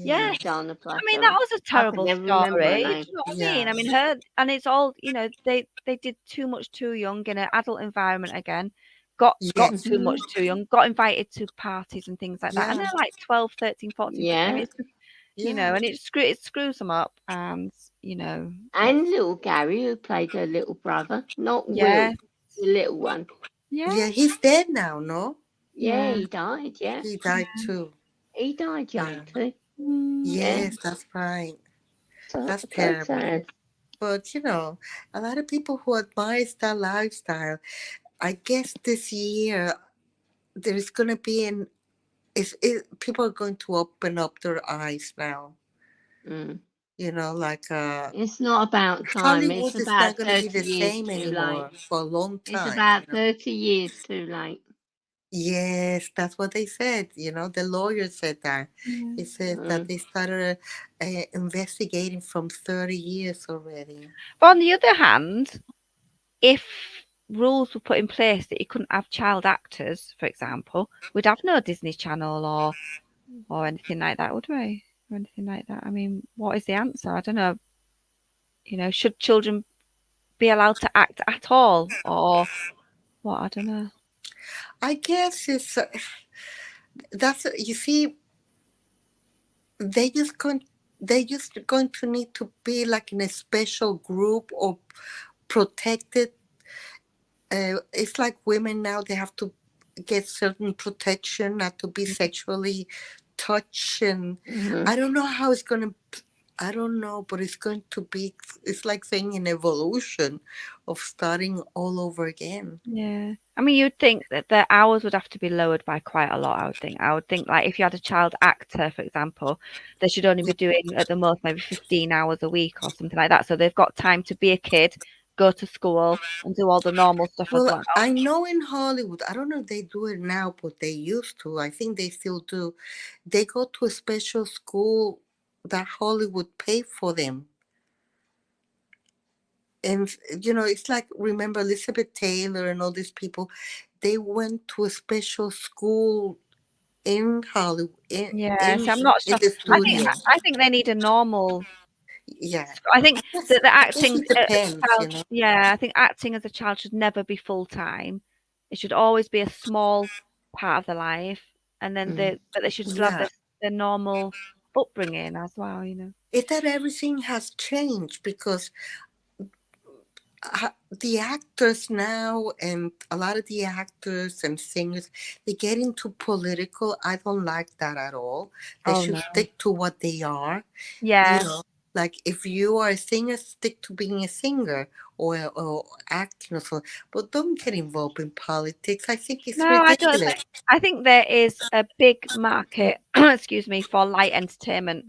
Yeah. Yes. Dana Plateau. I mean, that was a I can terrible never remember her story. Do name. you know what I Yeah. mean? I mean, her, and it's all, you know, they did too much too young in an adult environment again. Got Yes. too much too young, got invited to parties and things like that. And Yeah. they're like 12, 13, 14. I mean, Yeah. it's just, you know, Yeah. and it screws them up. And, you know, And little Gary, who played her little brother. Not yeah, Will, the little one. Yeah, yeah, he's dead now, no? Yeah, yeah. he died, yeah. He died too. He died young Yeah. too. Mm, Yes, that's right. So, That's so terrible. sad. But, you know, a lot of people who admire that lifestyle, I guess this year there's going to be people are going to open up their eyes now. Mm. You know, like It's not about time. It's Hollywood is about not going to be 30 the years same too anymore late. for a long It's time. about You know? 30 years too late. Yes, that's what they said. You know, the lawyer said that. yeah. He said that they started investigating from 30 years already. But on the other hand, if rules were put in place that you couldn't have child actors, for example, we'd have no Disney Channel or anything like that, would we? Or anything like that. I mean, what is the answer? I don't know. You know, should children be allowed to act at all, or what? I don't know. I guess it's you see, they just going to need to be like in a special group or protected. It's like women now; they have to get certain protection, not to be sexually touched, and I don't know how it's gonna. I don't know, but it's going to be. It's like saying an evolution of starting all over again. Yeah. I mean, you'd think that the hours would have to be lowered by quite a lot, I would think. I would think, like, if you had a child actor, for example, they should only be doing at the most maybe 15 hours a week or something like that. So they've got time to be a kid, go to school, and do all the normal stuff as Well, well. I know in Hollywood, I don't know if they do it now, but they used to. I think they still do. They go to a special school that Hollywood pay for them. And, you know, it's like, remember Elizabeth Taylor and all these people, they went to a special school in Hollywood, Yeah, see, I'm not in sure. the studio. I think they need a normal. Yeah. I think that the I guess acting, it depends, you know. yeah, I think acting as a child should never be full time. It should always be a small part of their life, and then but they should still have Yeah. their normal upbringing as well. You know. It's that everything has changed because the actors now and a lot of the actors and singers, they get into political. I don't like that at all. They should stick to what they are. Yeah. You know, like if you are a singer, stick to being a singer or acting or something. But don't get involved in politics. I think it's No, I don't. ridiculous. I think there is a big market, excuse me, for light entertainment,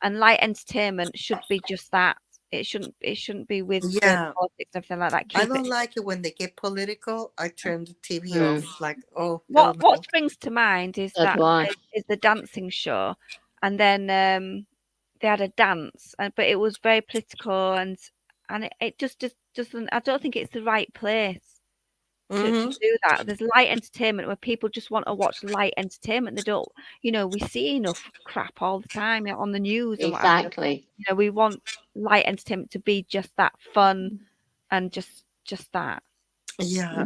and light entertainment should be just that. It shouldn't be with the Yeah. politics and everything like that. I Keep don't it. like it when they get political. I turn the TV off. Like, oh, hell What no. springs to mind is So do I. the dancing show, and then they had a dance, but it was very political, and it just doesn't. I don't think it's the right place Mhm. do that. There's light entertainment where people just want to watch light entertainment. They don't, we see enough crap all the time on the news and what have you. Exactly. We want light entertainment to be just that fun and just that. Yeah.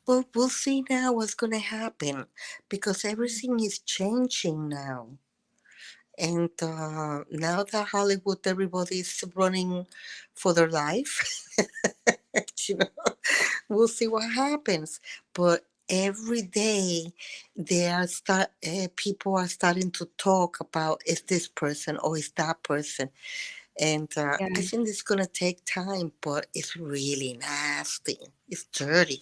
Well, we'll see now what's going to happen because everything is changing now. And now that Hollywood, everybody's running for their life. you know, we'll see what happens. But every day, people are starting to talk about is this person or is that person. And I Yeah. think it's going to take time, but it's really nasty. It's dirty.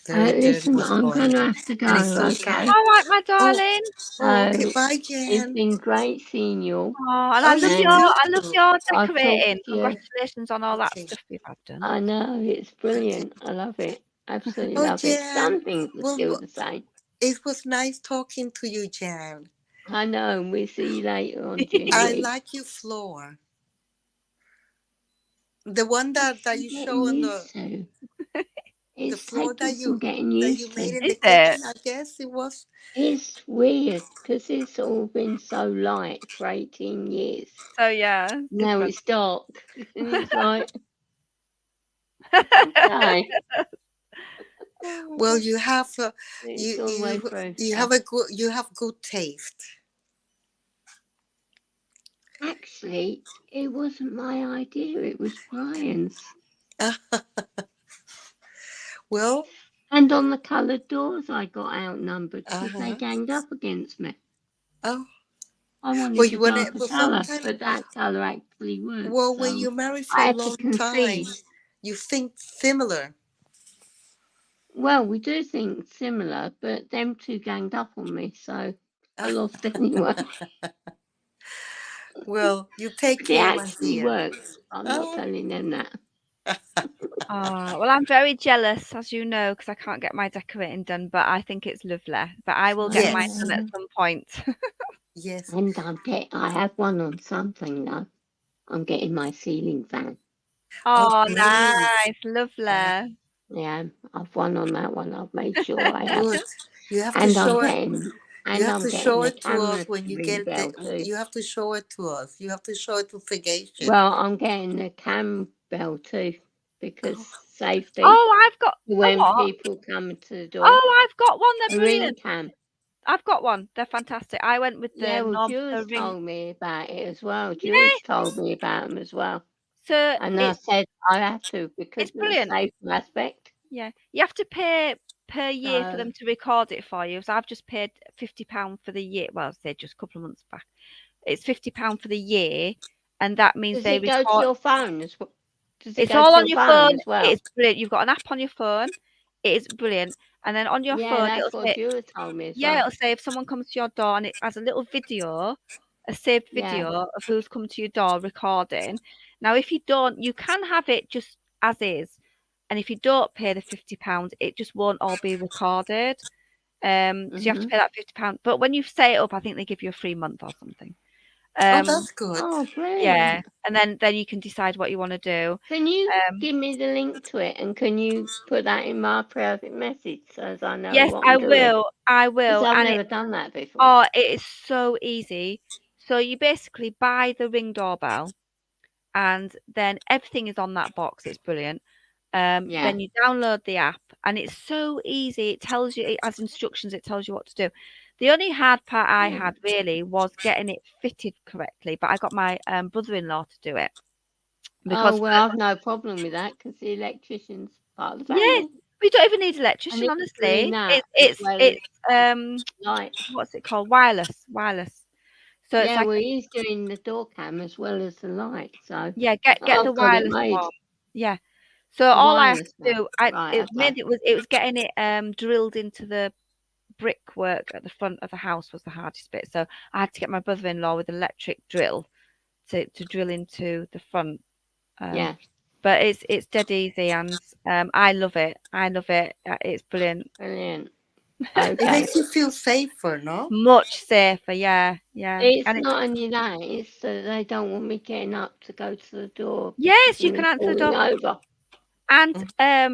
Listen, what's I'm going going to on. have to go, And it's so okay? sad. All right, my darling. Okay, So, bye, it's Jan. been great seeing you all. Oh, and Oh, I love you your too. your I'll talk decorating. to you. Congratulations on all that Okay. stuff you've had done. I know, it's brilliant. I love it. Absolutely Oh, love it. Jan. Some things are Well, still the same. it was nice talking to you, Jan. I know, and we'll see you later on during the I week. like your floor. The one that you Getting show on used to. the It's floor taking that some getting you used made to. in the Is kitchen, it? I guess it was. It's weird because it's all been so light for 18 years. So yeah. Now different. it's dark, and it's like, okay. Well, you have It's all the way through. you have good taste. Actually, it wasn't my idea. It was Brian's. Well, And on the coloured doors, I got outnumbered because they Uh-huh. ganged up against me. oh, I wanted well, a you want darker it colour, sometimes. but that colour actually worked. Well, So when you marry for I a had to long concede. time, you think similar. Well, we do think similar, but them two ganged up on me, so I lost anyway. Well, you take But it care, my actually dear. worked. I'm not Oh. telling them that. Oh, well, I'm very jealous, as you know, because I can't get my decorating done, but I think it's lovely. But I will get mine done at some point. Yes. And I have one on something though. I'm getting my ceiling fan. Oh, Okay. nice, lovely. Yeah, I've won on that one. I've made sure I have. Good. You have to And I'm show it. getting You and have I'm to getting show the it to us camera when to you ring get bell it. too. You have to show it to us. You have to show it to Figation. Well, I'm getting the cam bell too because safety. Oh, I've got When what? people come to the door, Oh, I've got one. They're a ring brilliant. cam. I've got one. They're fantastic. I went with the Yeah, well, Jules ring. told me about it as well. Yeah. Jules told me about them as well. So And I said I have to because it's of the brilliant. safety aspect. Yeah, you have to pay per year for them to record it for you. So I've just paid £50 for the year. Well, I said just a couple of months back. It's £50 for the year, and that means Does they it go to record. your phone as well? Does it It's go all to on your your phone phone. as well? It's brilliant. You've got an app on your phone. It is brilliant. And then on your Yeah, phone, that's it'll what say, Jules told me as yeah, well. it'll say if someone comes to your door and it has a little video, a saved Yeah. video of who's come to your door recording. Now, if you don't, you can have it just as is. And if you don't pay the £50, it just won't all be recorded. So you have to pay that £50. But when you set it up, I think they give you a free month or something. Oh, that's good. Oh, brilliant. Yeah. And then you can decide what you want to do. Can you give me the link to it and can you put that in my private message so as I know Yes, what I'm doing? I Because will. I've And never done that before. oh, it is so easy. So you basically buy the Ring doorbell, and then everything is on that box. It's brilliant. Yeah. Then you download the app, and it's so easy. It tells you, it has instructions. It tells you what to do. The only hard part I had really was getting it fitted correctly, but I got my brother-in-law to do it. Oh, well, I've no problem with that because the electrician's part of the Yeah, family. we don't even need electrician, And he's doing honestly. that as well It's light. what's it called? Wireless. So it's Yeah, like well, he's doing the door cam as well as the light. So yeah, get the I've got it wireless made. one. Yeah. So all I have Wireless to one. do, Right, it okay. was getting it drilled into the brickwork at the front of the house was the hardest bit. So I had to get my brother-in-law with an electric drill to drill into the front. Yeah. But it's dead easy, and I love it. I love it. It's brilliant. Brilliant. It Okay. makes you feel safer, no? Much safer, yeah. It's And not only that, it's that they don't want me getting up to go to the door. yes, because you of can me answer the falling door. over. And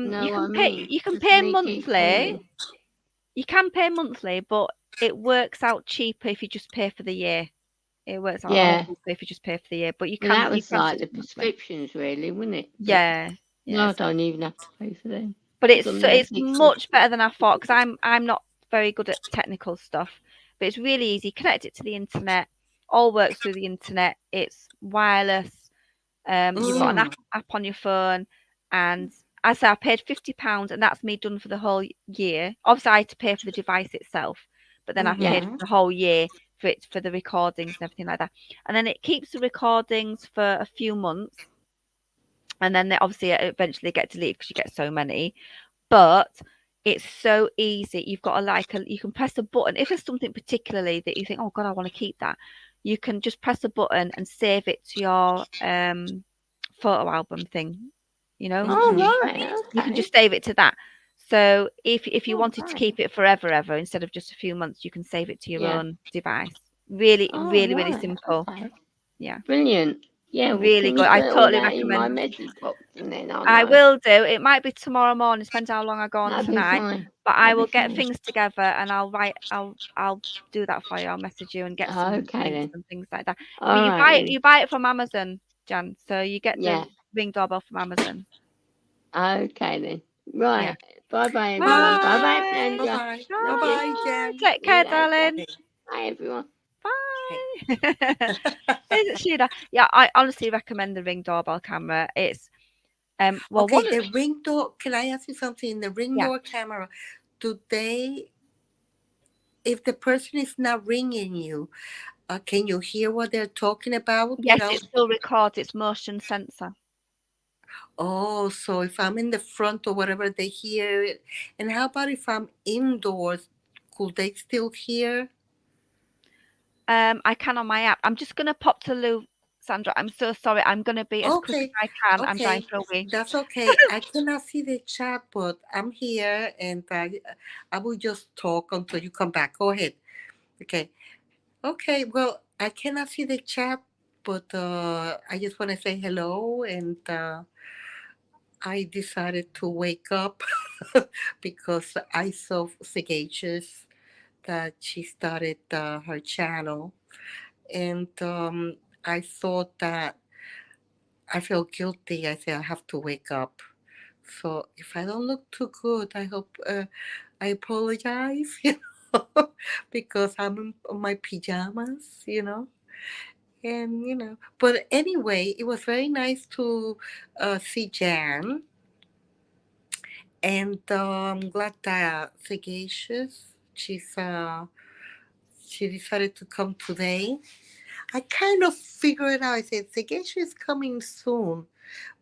Know you what I can pay mean? you can Just pay me keep monthly. calling. You can pay monthly, but it works out cheaper if you just pay for the year. It works out a lot Yeah. cheaper if you just pay for the year. But you Well, can that was like the switch monthly. prescriptions, really, wasn't it? But Yeah. no, I Yes. don't even have to pay for them. But it's I'm so, now it's 60. much better than I thought because I'm not very good at technical stuff. But it's really easy. Connect it to the internet. All works through the internet. It's wireless. You've got an app on your phone, and as I say, I paid £50, and that's me done for the whole year. Obviously, I had to pay for the device itself, but then I paid for the whole year for the recordings and everything like that. And then it keeps the recordings for a few months, and then they obviously eventually get deleted because you get so many. But it's so easy. You've got you can press a button if there's something particularly that you think, oh God, I want to keep that. You can just press a button and save it to your photo album thing. You know, Oh, you right. can Okay. just save it to that. So if you Oh, wanted to great. keep it forever, ever instead of just a few months, you can save it to your Yeah. own device. Really, Oh, really, really right. simple. Okay. Yeah, Brilliant. Yeah, well, really can good. you I put all totally that in my recommend. message box and then I'll I know? will do. It might be tomorrow morning. Depends how long I go on That'd be tonight. fine. But I That'd will be get fine. things together and I'll do that for you. I'll message you and get some Okay, links then. and things like that. All But right, then. you buy it from Amazon, Jan. So you get Yeah. the Ring doorbell from Amazon. Okay, then. Yeah. Right. Bye-bye, everyone. Bye-bye, Sandra. Bye. Love Bye, you. Jen. Take See care, you later. darling. Bye, everyone. Bye. Isn't she? Yeah, I honestly recommend the Ring doorbell camera. It's well, Okay, one the Ring door. Can I ask you something? The Ring Yeah. door camera, do they? If the person is not ringing you, can you hear what they're talking about? yes, it still records. It's motion sensor. Oh, so if I'm in the front or whatever, they hear it. And how about if I'm indoors? Could they still hear? I can on my app. I'm just gonna pop to Lou, Sandra. I'm so sorry. I'm gonna be as quick as Okay, I can. I'm trying okay, for a week. that's okay. I cannot see the chat, but I'm here and I will just talk until you come back. Go ahead. Okay. Okay, well, I cannot see the chat, but I just want to say hello and I decided to wake up because I saw Sagacious that she started her channel, and I thought that I feel guilty. I said I have to wake up. So if I don't look too good, I hope I apologize, because I'm in my pajamas, and But anyway, it was very nice to see Jan, and I'm glad that Sagacious, she decided to come today. I kind of figured out. I said Sagacious is coming soon,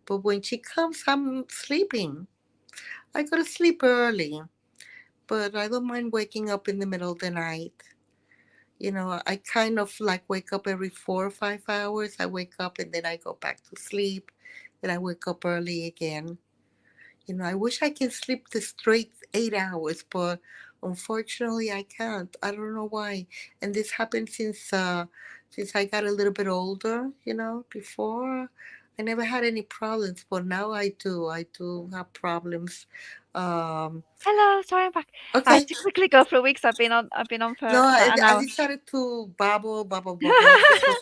but when she comes, I'm sleeping. I go to sleep early, but I don't mind waking up in the middle of the night. I kind of like wake up every 4 or 5 hours. I wake up and then I go back to sleep. Then I wake up early again. I wish I can sleep the straight 8 hours, but unfortunately I can't. I don't know why. And this happened since I got a little bit older. Before I never had any problems, but now I do. I do have problems. Hello, sorry, I'm back. I Okay. had to quickly go for a week. So I've been on for No, about an I hour. decided to babble because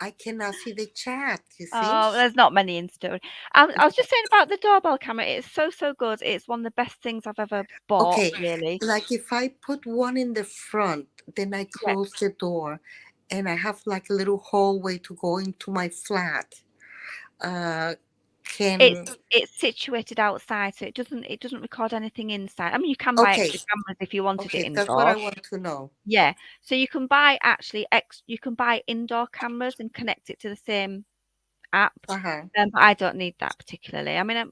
I cannot see the chat. You see? Oh, there's not many in story. I was just saying about the doorbell camera. It's so good. It's one of the best things I've ever bought. Okay, Really. like if I put one in the front, then I close the door, and I have like a little hallway to go into my flat. Can It's situated outside, so it doesn't record anything inside. I mean, you can buy Okay, extra cameras if you wanted it okay, that's what I indoor. want to know. Yeah, so you can buy you can buy indoor cameras and connect it to the same app. Uh-huh. But I don't need that particularly. I mean,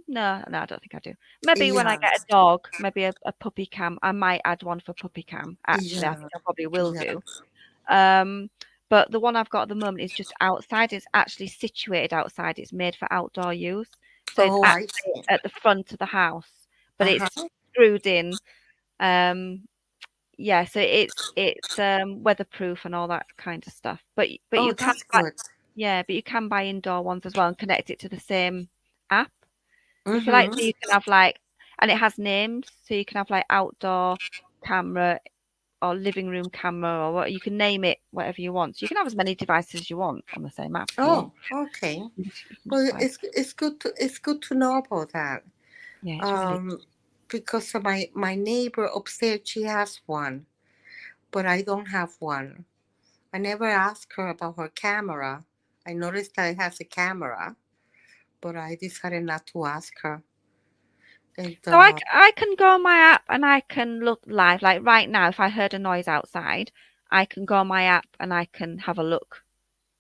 no, I don't think I do. Maybe when I Yeah, get a dog, maybe a puppy cam. I might add one for puppy cam. Actually, I yeah, think I probably will yeah. do. But the one I've got at the moment is just outside. It's actually situated outside. It's made for outdoor use. So it's Oh, I actually see. at the front of the house, but it's Uh-huh. screwed in. Yeah, so it's weatherproof and all that kind of stuff. But Oh, you can that's buy, good. yeah, but you can buy indoor ones as well and connect it to the same app. If you like, Mm-hmm. so you can have like, and it has names, so you can have like outdoor camera or living room camera or what you can name it whatever you want. So you can have as many devices as you want on the same app if you want. Oh, okay. You can just Well, like, it's good to know about that. yeah, it's really Because of my neighbor upstairs, she has one, but I don't have one. I never asked her about her camera. I noticed that it has a camera, but I decided not to ask her. And so I can go on my app and I can look live. Like right now, if I heard a noise outside, I can go on my app and I can have a look.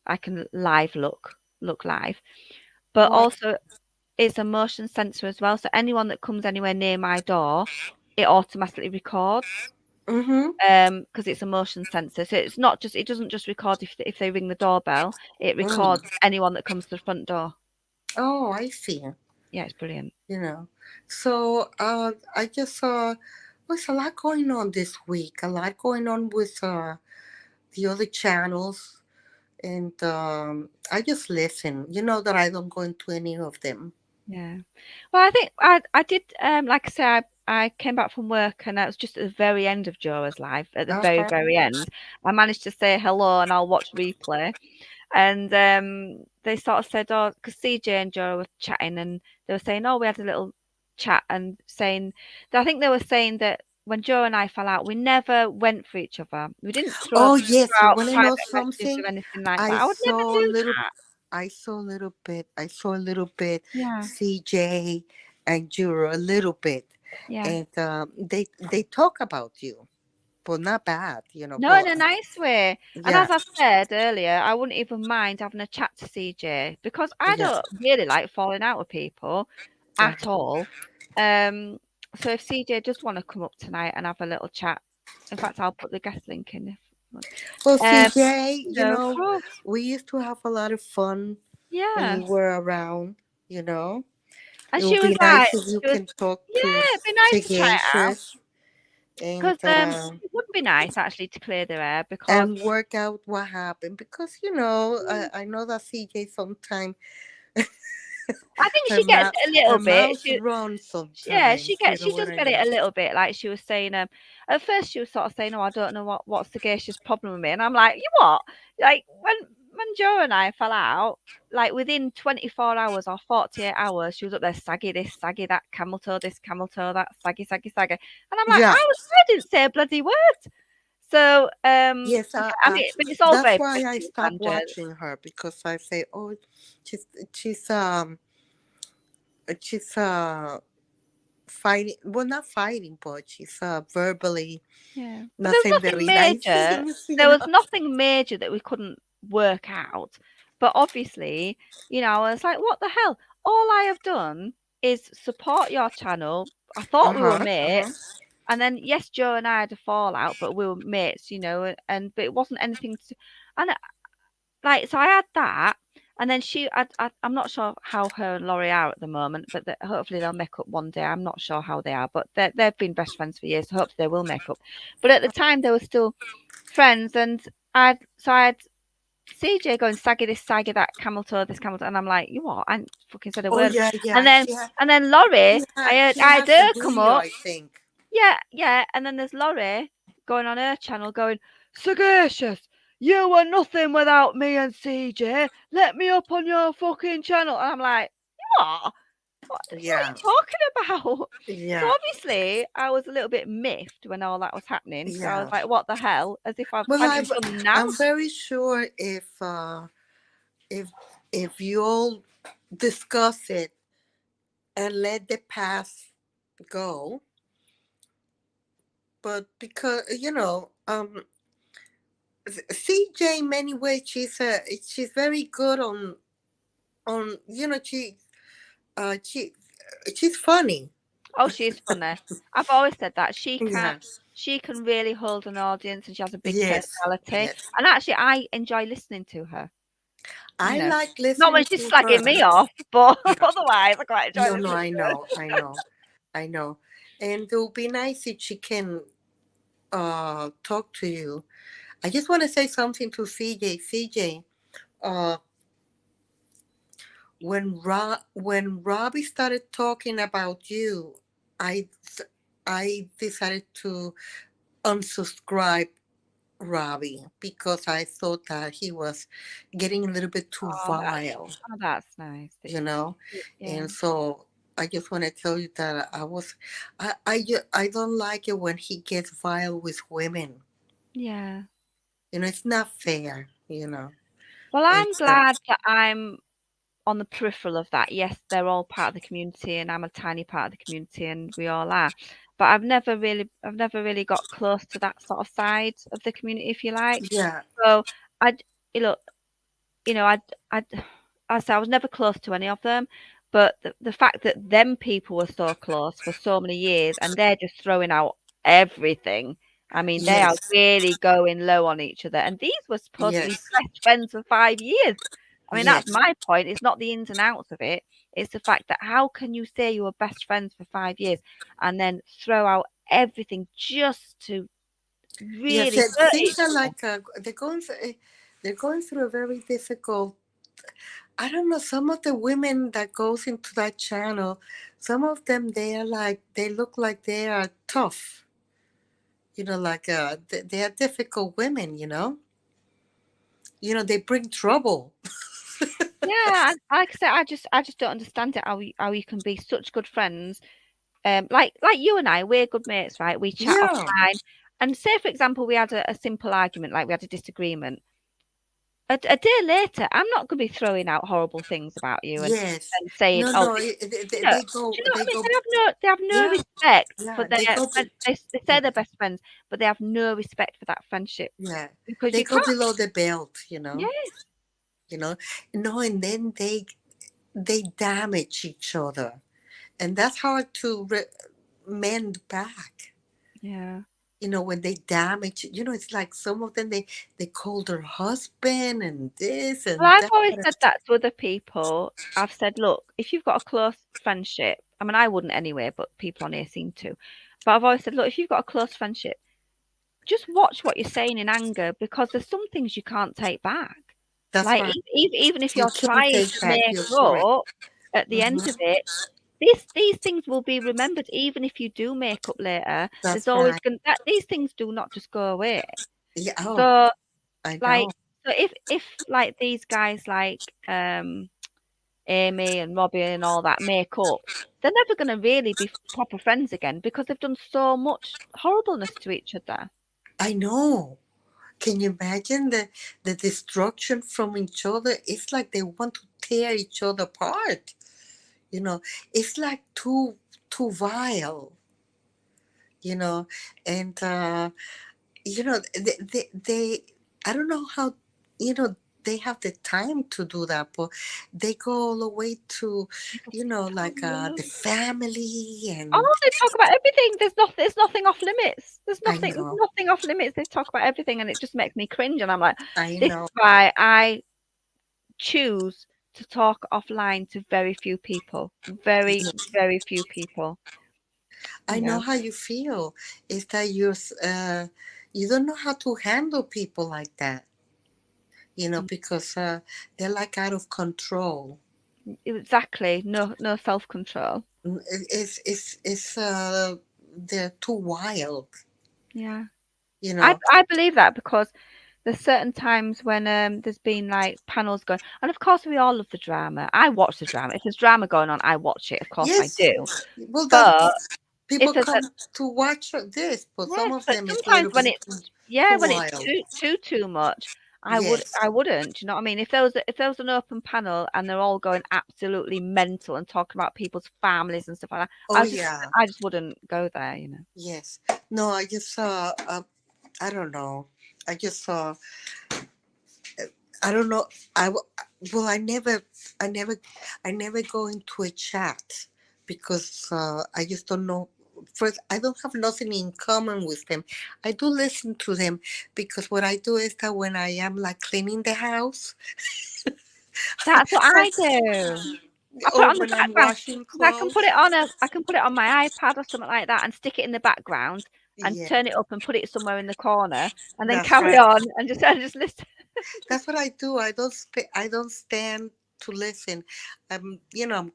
I can look live. But what? also it's a motion sensor as well. So anyone that comes anywhere near my door, it automatically records. Mm-hmm. Because it's a motion sensor. So it's not just, it doesn't just record if they ring the doorbell, it Mm. records anyone that comes to the front door. Oh, I see. Yeah, it's brilliant. You know, so I just saw there's a lot going on this week. A lot going on with the other channels, and I just listen. You know that I don't go into any of them. Yeah. Well, I think I did like I say I came back from work and that was just at the very end of Jora's live at the very Uh-huh. very end. I managed to say hello and I'll watch replay. And they sort of said, oh, because CJ and Joe were chatting and they were saying, oh, we had a little chat and saying, I think they were saying that when Joe and I fell out, we never went for each other. We didn't throw Oh yes, you out want to know private messages something? or anything like that. I I would never saw a do little. that. I saw a little bit. I saw a little bit. Yeah, CJ and Jura a little bit, yeah. and they talk about you, but not bad, you know. No, in But a nice way. And yeah, as I said earlier, I wouldn't even mind having a chat to CJ because I yeah. don't really like falling out with people at all. Um, so if CJ does want to come up tonight and have a little chat, in fact, I'll put the guest link in if you want. Well, Um, CJ, you of know, course. we used to have a lot of fun when Yeah. you were around. You know, And it she would was be like, nice if you she was, can talk to yeah, it'd be nice to try it out. Sagacious Because and it would be nice actually to clear their air because and work out what happened because you know I know that CJ sometimes I think her she gets mouth it a little her bit. mouth runs Yeah, sometimes. You know she what does I get it mean? a little bit. Like she was saying, at first she was sort of saying, "Oh, I don't know what's the Sagacious problem with me," and I'm like, "You what?" Like when Joe and I fell out, like within 24 hours or 48 hours, she was up there saggy this, saggy that, camel toe this, camel toe that, saggy, saggy, saggy, and I'm like, Yeah. I didn't say a bloody word. So Yes. yeah, I mean, but it's all That's very why I posting stopped tangents. watching her because I say, oh, she's she's she's fighting. Well, not fighting, but she's verbally Yeah, but not saying very nice things. You there know. was nothing major that we couldn't work out. But obviously, I was like, what the hell? All I have done is support your channel. I Uh thought we were huh. Uh huh. mates. And then yes, Joe and I had a fallout, but we were mates, and but it wasn't anything to and like so I had that. And then I'm not sure how her and Laurie are at the moment, but hopefully they'll make up one day. I'm not sure how they are, but they've been best friends for years, so hopefully they will make up. But at the time, they were still friends, and I had CJ going saggy this, saggy that, camel toe this, camel toe, and I'm like, you what? I fucking said a Oh word. yeah, And yeah. then Laurie, She I heard has a her come video, up, I think. yeah, yeah, and then there's Laurie going on her channel going, Sagacious, you were nothing without me and CJ. Let me up on your fucking channel. And I'm like, what? What are Yeah, you talking about? So yeah, obviously I was a little bit miffed when all that was happening because I was yeah. like, what the hell? As if Well, hadn't done now. I'm very sure if you all discuss it and let the past go, but because CJ in many ways she's very good on she she's funny. Oh, she's funny. I've always said that. Yeah. She can really hold an audience and she has a big Yes. personality. Yes. And actually I enjoy listening to her. I like Not when listening she's to her. slagging me off, but Yeah. otherwise I quite enjoy No, no, listening I to her. know, I know, I know. And it would be nice if she can talk to you. I just want to say something to CJ. CJ, uh when Robbie started talking about you, I I decided to unsubscribe Robbie because I thought that he was getting a little bit too Oh, vile, that's nice. you know. Yeah. And so I just want to tell you that I don't like it when he gets vile with women. Yeah. It's not fair, you know. Well, I'm It's glad that I'm on the peripheral of that. Yes, they're all part of the community, and I'm a tiny part of the community, and we all are. But I've never really got close to that sort of side of the community, if you like. yeah, So I'd, you know, I say I was never close to any of them, but the fact that them people were so close for so many years, and they're just throwing out everything. I mean, they are yes, really going low on each other, and these were supposed to be yes, best friends for 5 years. I mean, that's yes, my point. It's not the ins and outs of it. It's the fact that how can you say you were best friends for 5 years and then throw out everything just to yes. really hurt Things each are other? like they're going through a very difficult. I don't know. Some of the women that goes into that channel, some of them they look like they are tough. Like they are difficult women. They bring trouble. Yeah, like I said, I just don't understand it how you can be such good friends. Like you and I, we're good mates, right? We chat Yeah. offline, and say for example we had a simple argument, like we had a disagreement. A day later, I'm not going to be throwing out horrible things about you Yes. and saying, No. "Oh, No. this," They, do they go. you know what They I mean? go. They have no Yeah. respect for Yeah. their They go. they say they're best friends, but they have no respect for that friendship Yeah. because They you go can't. below the belt. Yes, You know. No, and then they damage each other, and that's hard to mend back. yeah. When they damage, it's like some of them they call their husband and this Well, and I've that. always said that to other people. I've said, look, if you've got a close friendship, I mean, I wouldn't anyway, but people on here seem to. But I've always said, look, if you've got a close friendship, just watch what you're saying in anger because there's some things you can't take back. That's Like, right. even if You you're can't trying take to back. make You're correct. up at the end of Hmm. it, these things will be remembered even if you do make up later. There's That's always right. going that these things do not just go away. Yeah. Oh, So, I like, know. so if like these guys like Amy and Robbie and all that make up, they're never going to really be proper friends again because they've done so much horribleness to each other. I know. Can you imagine the destruction from each other? It's like they want to tear each other apart. You know, it's like too vile. You know, and they I don't know how they have the time to do that, but they go all the way to like the family, and Oh, they talk about everything. There's nothing off limits. I know, There's nothing off limits. They talk about everything, and it just makes me cringe. And I'm like, I this is know. why I choose to talk offline to very few people. Very, very few people. I You know know. how you feel. Is that you don't know how to handle people like that, because they're like out of control. Exactly. No self-control. It's they're too wild, Yeah. you I know. I believe that because there's certain times when there's been like panels going, and of course we all love the drama. I watch the drama. If there's drama going on, I watch it. Of course I Yes, do. well, But people if there's a come to watch this, but some yes, of but them is a sometimes little when bit it's too yeah, when it's wild. too much, Yes. I wouldn't. You know what I mean? If there was an open panel and they're all going absolutely mental and talking about people's families and stuff like that, Oh yeah. I just wouldn't go there. You know. Yes. No, I just saw. I don't know. I just saw. I don't know. Well, I never, I never go into a chat because I just don't know. First, I don't have nothing in common with them. I do listen to them because what I do is that when I am like cleaning the house, That's what I do. I put or it on the when I'm background washing because clothes. I can put it on my iPad or something like that and stick it in the background and Yeah, turn it up and put it somewhere in the corner and then that's carry right. on and just listen. That's what I do. I don't stand to listen. I'm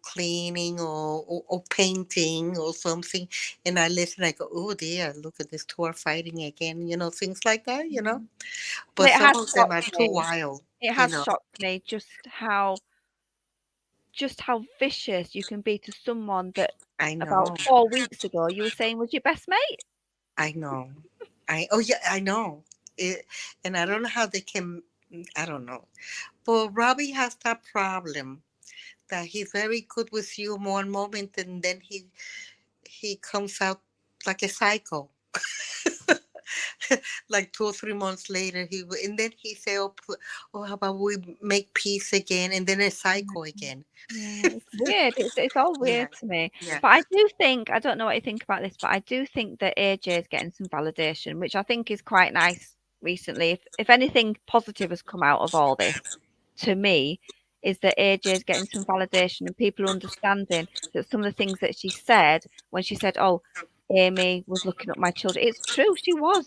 cleaning or painting or something, and I listen. I go, oh dear, look at these two are fighting again. Things like that. Well, But it some has of them are shocked too me. wild. It You has know, shocked me just how vicious you can be to someone that I about know, 4 weeks ago you were saying was your best mate. I know, oh yeah, I know. It, and I don't know how they can. I don't know. But Robbie has that problem that he's very good with you one moment, and then he comes out like a psycho. Like 2 or 3 months later, and then he say, "Oh, how about we make peace again?" And then a psycho again. Yeah, it's weird. It's all Yeah, weird to me. yeah. But I do think, I don't know what you think about this, but I do think that AJ is getting some validation, which I think is quite nice recently. If anything positive has come out of all this, to me, is that AJ is getting some validation and people are understanding that some of the things that she said when she said, "Oh, Amy was looking up my children," it's true, she was.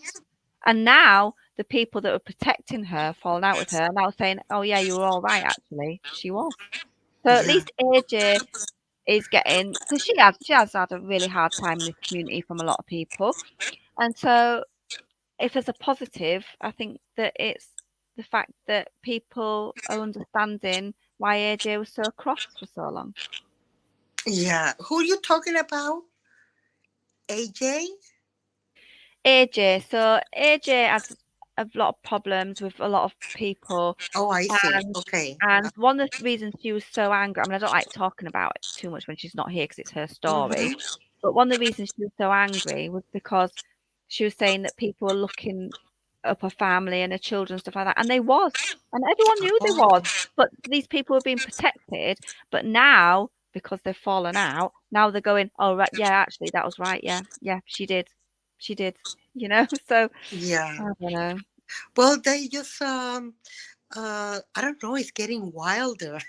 And now the people that were protecting her, falling out with her, are now saying, "Oh yeah, you were all right, actually. She was." So at Yeah. least AJ is getting, because she has had a really hard time in this community from a lot of people. And so if there's a positive, I think that it's the fact that people are understanding why AJ was so cross for so long. Yeah. Who are you talking about? AJ? AJ, so AJ has a lot of problems with a lot of people. Oh, I see. And Okay. and one of the reasons she was so angry, I mean, I don't like talking about it too much when she's not here because it's her story. Mm-hmm. But one of the reasons she was so angry was because she was saying that people were looking up her family and her children, stuff like that. And they was. And everyone knew they was. Oh, But these people were being protected. But now, because they've fallen out, now they're going, oh, right, yeah, actually, that was right. Yeah, yeah, she did. She did. So yeah. I don't know. Well, they just I don't know, it's getting wilder.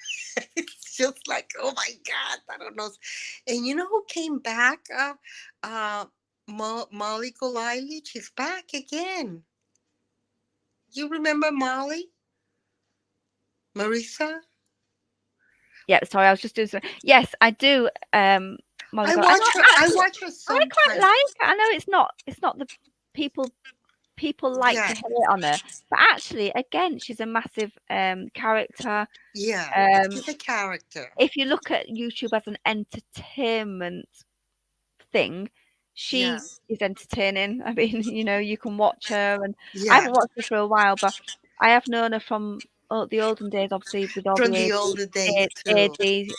It's just like, oh my God, I don't know. And you know who came back? Uh Molly Golightly, she's back again. You remember Molly? Marissa? Yeah, sorry, I was just doing something. Yes, I do. Molly I God, I watch know her. I actually watch her I quite sometimes. like her. I know it's not the people like to Yeah, hate on her, but actually, again, she's a massive character. yeah. Um, She's a character. if you look at YouTube as an entertainment thing, Yeah, she is entertaining. I mean, you can watch her, and I yeah. haven't watched her for a while, but I have known her from the olden days, obviously, with all From the the older days too.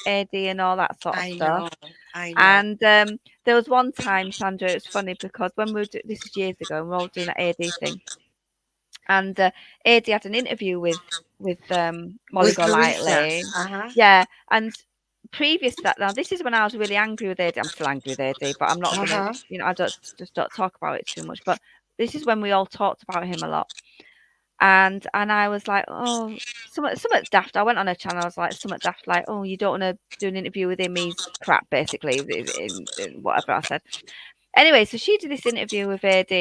AD and all that sort of I stuff. know. I know. And there was one time, Sandra, it's funny because when this is years ago, and we're all doing that AD thing, and AD had an interview with Molly With Marissa. Golightly. Uh-huh. Yeah, and previous to that, now this is when I was really angry with AD. I'm still angry with AD, but I'm not gonna, Uh-huh. I don't talk about it too much. But this is when we all talked about him a lot. And I was like, oh, somewhat daft. I went on her channel. I was like, somewhat daft, like, oh, you don't want to do an interview with him. He's crap, basically, in whatever I said. Anyway, so she did this interview with AD,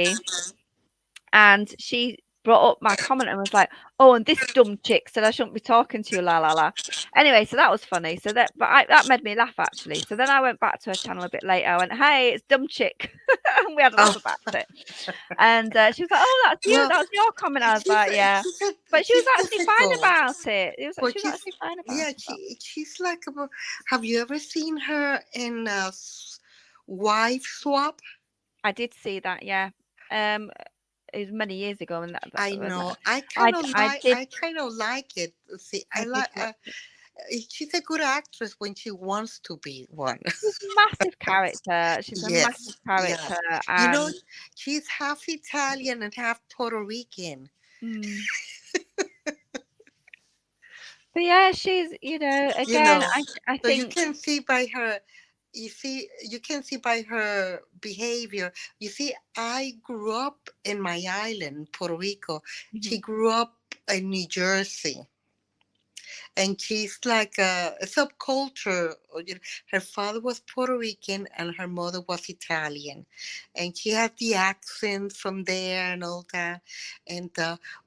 and she brought up my comment and was like, "Oh, and this dumb chick said I shouldn't be talking to you, la la la." Anyway, so that was funny. So that made me laugh actually. So then I went back to her channel a bit later. I went, "Hey, it's dumb chick," and we had a laugh Oh, about it. And she was like, "Oh, that's you. well, That was your comment." I was like, "Yeah," but she was she's actually fine difficult. about it. But She was actually fine about yeah, it. she's like have you ever seen her in Wife Swap? I did see that. Yeah. Um, it was many years ago, and I know. I did I kind of like it. See, I I did like. watch. She's a good actress when she wants to be one. She's a massive character. She's a massive Yes, yeah. character, You know, and she's half Italian and half Puerto Rican. mm. But yeah, she's You again, know, I so you think can see by her. You can see by her behavior. You see, I grew up in my island, Puerto Rico. She mhm, grew up in New Jersey. and she's like a subculture. Her father was Puerto Rican and her mother was Italian, and she had the accent from there and all that. And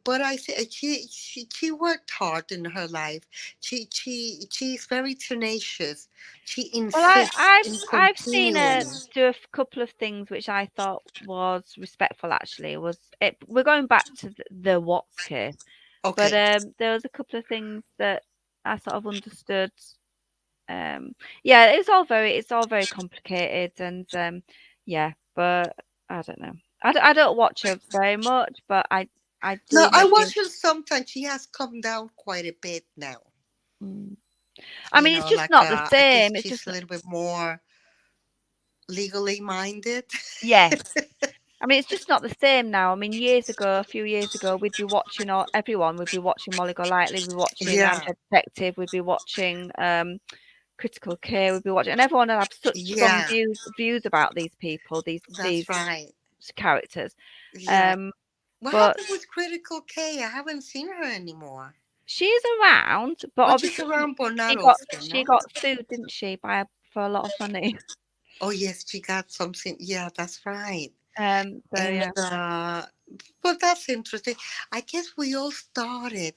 but I said she worked hard in her life. She's very tenacious. She Well, I, insists I've in I've seen her continuing. do couple of things which I thought was respectful. Actually, we're going back to the Watts case, but Okay. there was a couple of things that I sort of understood. Yeah, it's all very complicated, and yeah, but I don't know. I don't watch her very much, but I No, do I maybe. watch her sometimes. She has come down quite a bit now. Mm. I mean, it's just Like not the I guess same. It's she's just a little bit more legally minded. yes. I mean, it's just not the same now. I mean, a few years ago, we'd be watching everyone. We'd be watching Molly Golightly. We'd be watching Yeah, Armchair Detective. We'd be watching Critical Care. We'd be watching, and everyone would have such strong yeah, views about these people, these that's right. characters. Yeah. Um, What but happened with Critical K? I haven't seen her anymore. she's around. But But she's obviously, around, but not often, she no? got sued, didn't she, for a lot of money? Oh, yes, she got something. Yeah, that's right. So And, yeah. but that's interesting. I guess we all started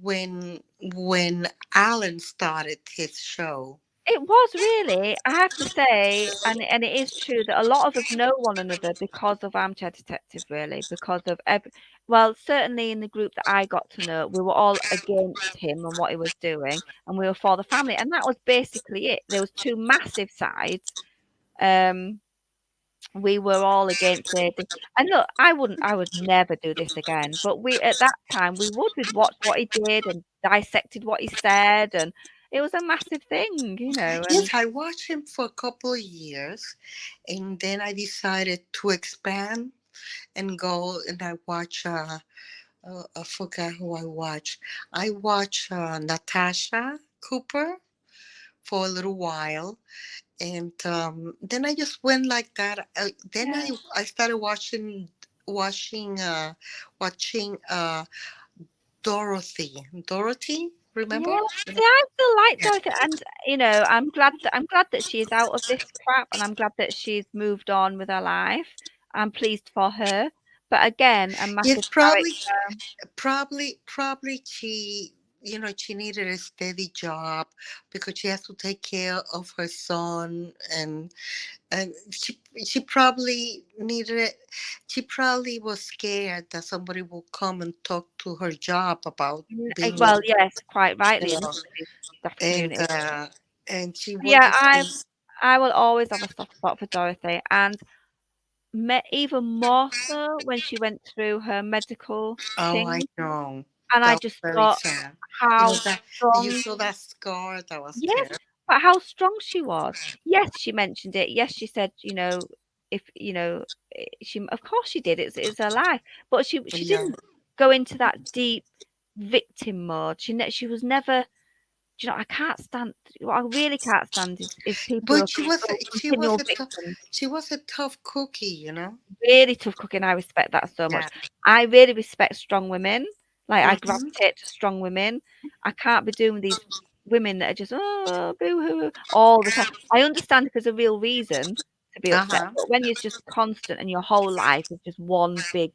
when Alan started his show. It was really, I have to say, and it is true that a lot of us know one another because of Armchair Detective, really, because of well, certainly in the group that I got to know, we were all against him and what he was doing, and we were for the family, and that was basically it. There was two massive sides. Um, we were all against it. And look, I would never do this again. But we at that time we'd watch what he did and dissected what he said, and it was a massive thing, you know. Yes, And I watched him for a couple of years, and then I decided to expand and go and I watch. I forgot who I watch. I watch Natasha Cooper for a little while, and then I just went like that. Then yeah, I started watching watching Dorothy. Dorothy, remember? yeah. See, I still like Dorothy, and you know, I'm glad that she's out of this crap, and I'm glad that she's moved on with her life. I'm pleased for her. But again, a Yes, massive probably character. probably she, she needed a steady job because she has to take care of her son, and she probably needed it. She probably was scared that somebody will come and talk to her job about being Well, with, yes, quite you rightly in know, this staff and community. she Yeah, wanted to. I will always have a soft spot for Dorothy, and even more so when she went through her medical Oh, I thing, know. and I That was just very thought sad. how That you strong. saw that scar. That was Yes, terrible. but how strong she was. Yes, she mentioned it. Yes, she said, if she of course she did. It's her life, but she Yeah. didn't go into that deep victim mode. She was never. Do you know? I can't stand. What I really can't stand is people who But are she was continual a victims. she was a tough cookie. Really tough cooking. I respect that so much. Yeah. I really respect strong women. Like I Hmm. gravitate to strong women. I can't be doing these women that are just boo hoo all the time. I understand if there's a real reason to be upset, Uh-huh. but when you're just constant and your whole life is just one big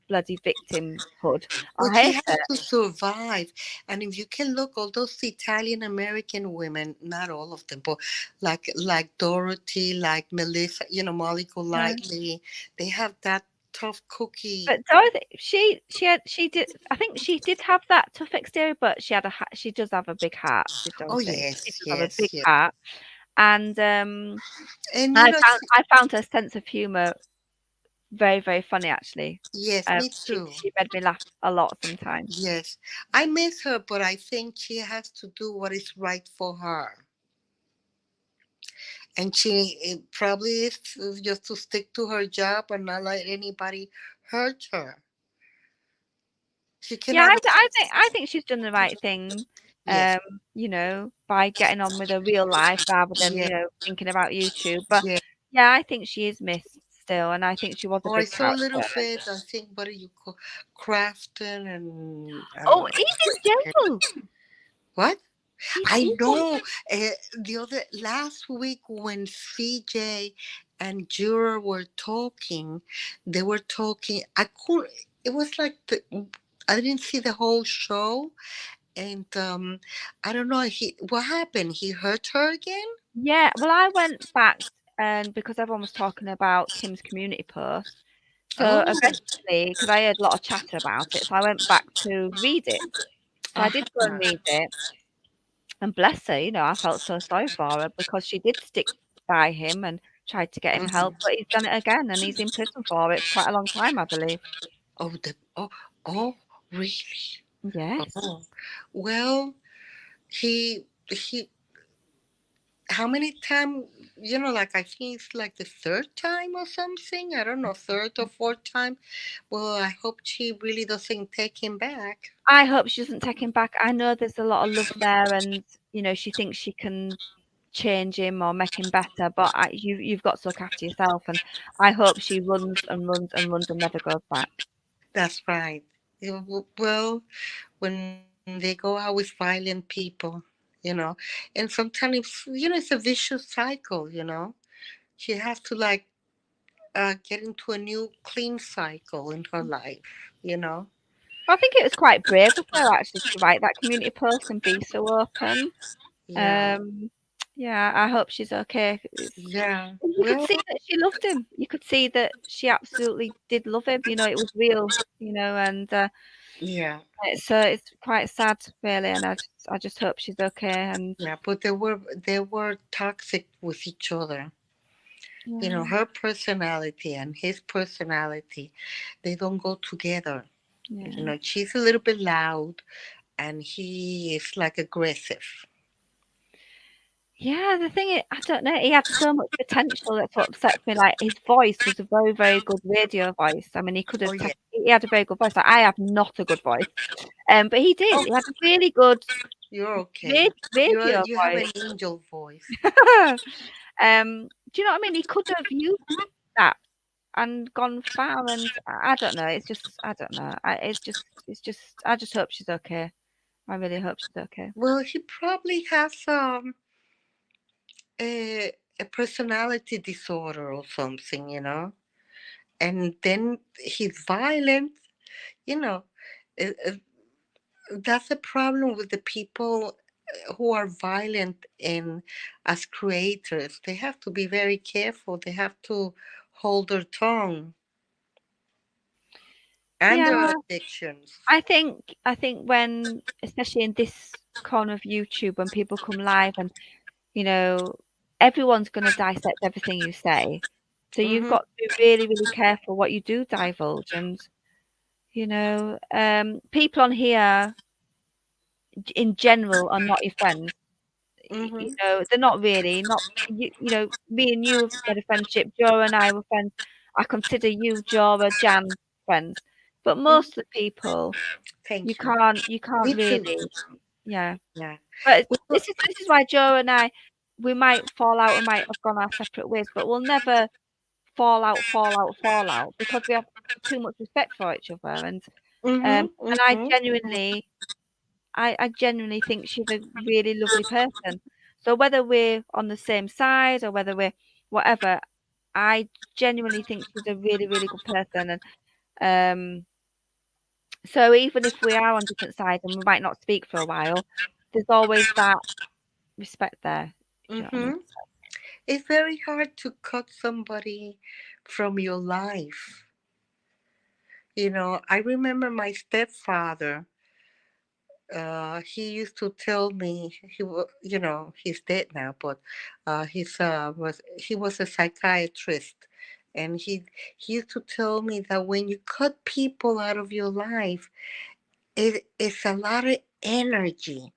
bloody victimhood, But I she hate has it. to survive. And if you can look, all those Italian American women, not all of them, but like Dorothy, like Melissa, Molly Yeah. Golightly, they have that tough cookie. But Dorothy, she did. I think she did have that tough exterior, but she does have a big heart. Did Oh Dorothy? She yes, does have a yes, big yes. heart, and And I found her sense of humor very, very funny, actually. yes, me too. She made me laugh a lot sometimes. Yes. I miss her, but I think she has to do what is right for her. And she probably is just to stick to her job and not let anybody hurt her. She Yeah, cannot. I think she's done the right thing, Yes. by getting on with her real life rather than, Yeah. thinking about YouTube. But Yeah. yeah, I think she is missed still, and I think she was a Or I big saw a little character. bit. I think what do you call Crafton and Oh, he's in jail. What? He's I he's know. The other last week when CJ and Jura were talking, they were talking. I could. It was like I didn't see the whole show, and I don't know. What happened? He hurt her again? Yeah, well, I went back and because everyone was talking about Kim's community post, so Oh, eventually, because I heard a lot of chatter about it, so I went back to read it. So I did go and uh-huh. read it, and bless her, I felt so sorry for her because she did stick by him and tried to get him help, but he's done it again, and he's in prison for it for quite a long time, I believe. Oh, oh, really? Yes. Oh, well, he how many time, like I think it's like the third time or something. I don't know, third or fourth time. Well, I hope she really doesn't take him back. I hope she doesn't take him back. I know there's a lot of love there, and she thinks she can change him or make him better. But you've got to look after yourself, and I hope she runs and runs and runs and never goes back. That's right. Well, when they go out with violent people, and sometimes it's a vicious cycle. She has to like get into a new clean cycle in her life. I think it was quite brave of her actually to write that community post and be so open. Yeah. Yeah, I hope she's okay. Yeah. You could Well, see that she loved him. You could see that she absolutely did love him. It was real. And yeah. it's quite sad, really. And I just hope she's okay. And Yeah, but they were toxic with each other. yeah, Her personality and his personality, they don't go together. yeah. She's a little bit loud and he is like aggressive. Yeah, the thing is, I don't know. He had so much potential. That's what upsets me. Like his voice was a very, very good radio voice. I mean, he could Oh have. yeah. He had a very good voice. Like, I have not a good voice, but he did. Oh, He had a really good you're okay. radio You have voice. an angel voice. Do you know what I mean? He could have used that and gone far. And I don't know. It's just, I don't know. It's just. I just hope she's okay. I really hope she's okay. Well, he probably has a personality disorder or something. And then he's violent. You know, uh, uh, that's the problem with the people who are violent and as creators. They have to be very careful. They have to hold their tongue and Yeah, their addictions. I think when, especially in this corner of YouTube, when people come live and everyone's going to dissect everything you say, so you've Mm-hmm. got to be really, really careful what you do divulge. And people on here in general are not your friends. Mm-hmm. They're not really. Not me and you have got a friendship. Joe and I were friends. I consider you, Joe, Jan, friends. But Mm-hmm. most of the people, you Thank you. can't Me too. really. Yeah. Yeah. But Well, this is why Joe and I, we might fall out, we might have gone our separate ways, but we'll never fall out because we have too much respect for each other. mm-hmm. And I Mm-hmm. genuinely, I genuinely think she's a really lovely person. So whether we're on the same side or whether we're whatever, I genuinely think she's a really, really good person. And so even if we are on different sides and we might not speak for a while, there's always that respect there. Do you know what I mean? Mm-hmm. It's very hard to cut somebody from your life. I remember my stepfather. He used to tell me he's dead now, but he was a psychiatrist, and he used to tell me that when you cut people out of your life, it's a lot of energy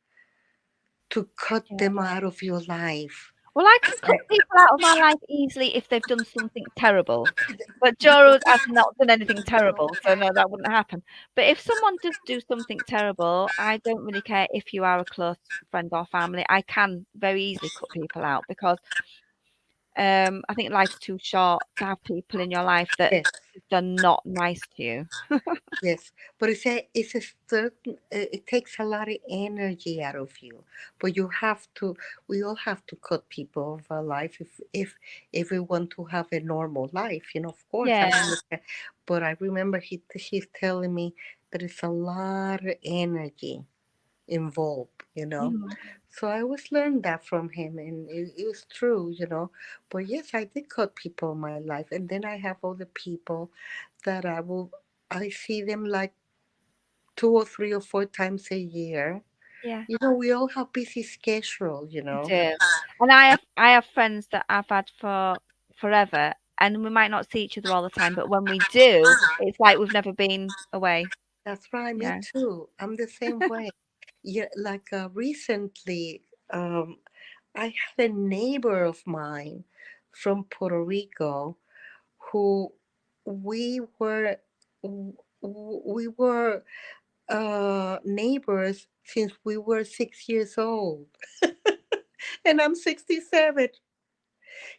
to cut Yeah. them out of your life. Well, I can cut people out of my life easily if they've done something terrible. But Joe has not done anything terrible, so no, that wouldn't happen. But if someone does do something terrible, I don't really care if you are a close friend or family. I can very easily cut people out because I think life's too short to have people in your life that Yes. done not nice to you. Yes, but it's a certain it takes a lot of energy out of you. But you have to we all have to cut people of our life if we want to have a normal life, of course. I Yeah. understand. But I remember she's telling me there is a lot of energy involved. Mhm. So I always learned that from him, and it was true. But yes, I did cut people in my life, and then I have other people that I see them like 2 or 3 or 4 times a year. Yeah. We all have busy schedule. I do. And I have friends that I've had for forever, and we might not see each other all the time, but when we do, it's like we've never been away. That's right, me Yeah. too. I'm the same way. Yeah, like recently, I had a neighbor of mine from Puerto Rico who we were we were neighbors since we were 6 years old, and I'm 67.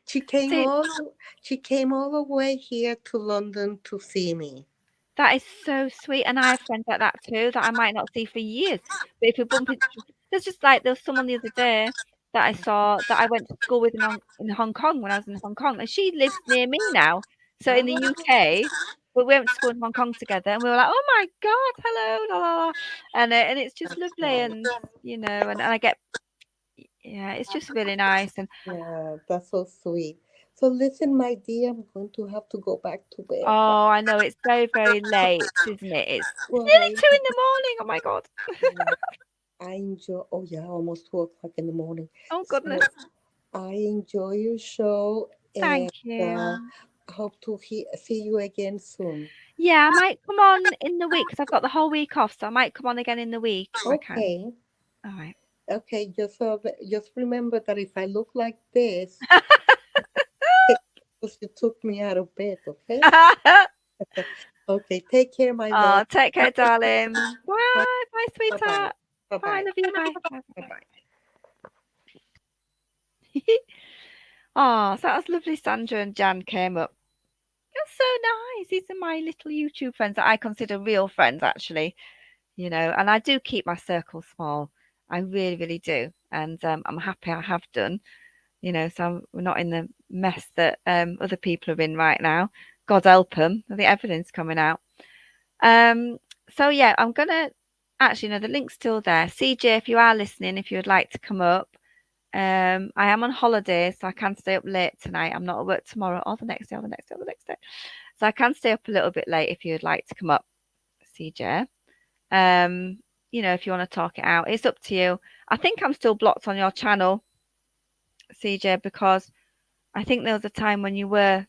She came See, all she came all the way here to London to see me. that is so sweet, and I have friends like that too that I might not see for years. But if we bump into, there's someone the other day that I saw that I went to school with in Hong Kong when I was in Hong Kong, and she lives near me now. So in the Oh, UK, but we went to school in Hong Kong together, and we were like, "Oh my God, hello, la la la," and it's just that's lovely, nice. and and I get it's just really nice, and Yeah, that's so sweet. So listen, my dear, I'm going to have to go back to bed. oh, I know it's very very late, isn't it? It's Well, nearly 2 in the morning. Oh my God. yeah, I enjoy. Oh yeah, almost 2 o'clock in the morning. Oh So goodness. I enjoy your show, and Thank you. I hope to see you again soon. Yeah, I might come on in the week because I've got the whole week off, so I might come on again in the week if I can. Okay, All right. okay. Just remember that if I look like this, because you took me out of bed. Okay. Okay. Take care, my love. Oh, take care, darling. Bye. Bye. Bye, Bye. Bye. sweetheart. Bye. Bye, Bye. love you. Bye. Bye. Bye. Bye. Bye. Oh, so that was lovely. Sandra and Jan came up. You're so nice. These are my little YouTube friends that I consider real friends, actually. And I do keep my circle small. I really, really do. And I'm happy I have done. We're not in the mess that other people are in right now. God help them. I think everything's coming out. So yeah, I'm gonna actually no, the link's still there. CJ, if you are listening, if you would like to come up, I am on holiday, so I can stay up late tonight. I'm not at work tomorrow or the next day or the next day or the next day. So I can stay up a little bit late if you would like to come up, CJ. If you want to talk it out, it's up to you. I think I'm still blocked on your channel, CJ, because I think there was a time when you were,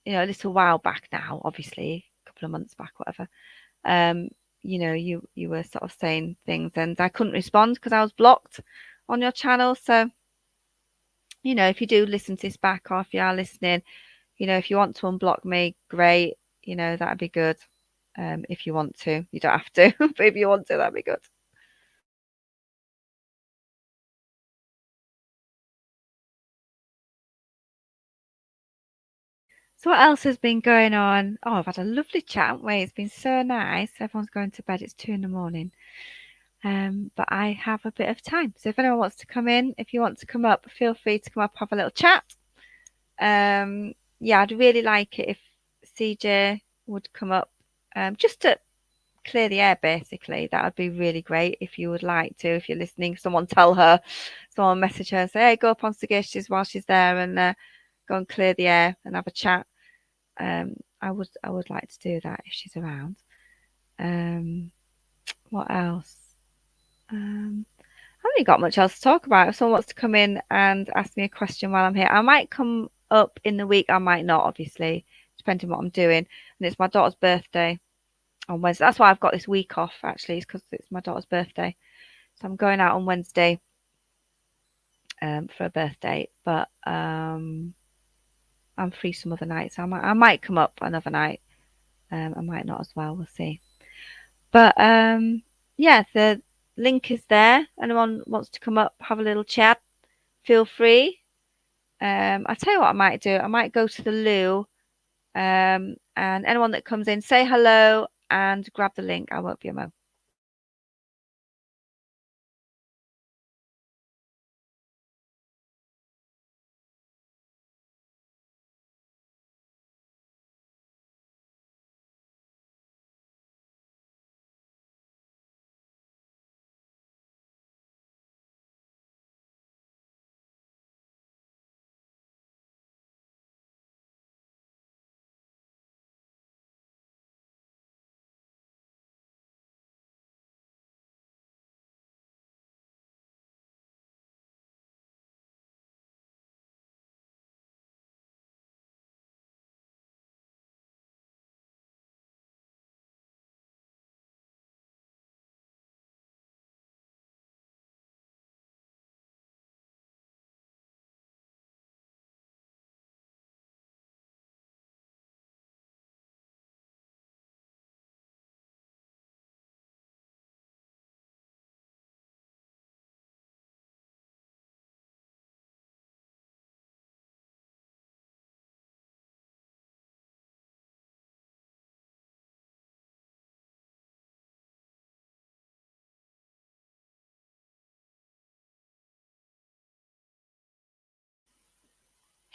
a little while back now, obviously, a couple of months back, whatever. You were sort of saying things and I couldn't respond because I was blocked on your channel. So, if you do listen to this back or if you are listening, if you want to unblock me, great. That'd be good. If you want to, you don't have to, but if you want to, that'd be good. So what else has been going on? Oh, I've had a lovely chat, haven't we? It's been so nice. Everyone's going to bed. It's 2 in the morning. But I have a bit of time. So if anyone wants to come in, if you want to come up, feel free to come up, have a little chat. Yeah, I'd really like it if CJ would come up, just to clear the air, basically. That would be really great if you would like to. If you're listening, someone message her and say, hey, go up on Sagacious while she's there and go and clear the air and have a chat. I would like to do that if she's around. What else? I haven't really got much else to talk about. If someone wants to come in and ask me a question while I'm here, I might come up in the week. I might not, obviously, depending on what I'm doing. And it's my daughter's birthday on Wednesday. That's why I've got this week off, actually, is because it's my daughter's birthday. So I'm going out on Wednesday for a birthday. But I'm free some other nights. I might come up another night. I might not as well. We'll see. But yeah, the link is there. Anyone wants to come up, have a little chat, feel free. I tell you what I might do. I might go to the loo And anyone that comes in, say hello and grab the link. I won't be a mo.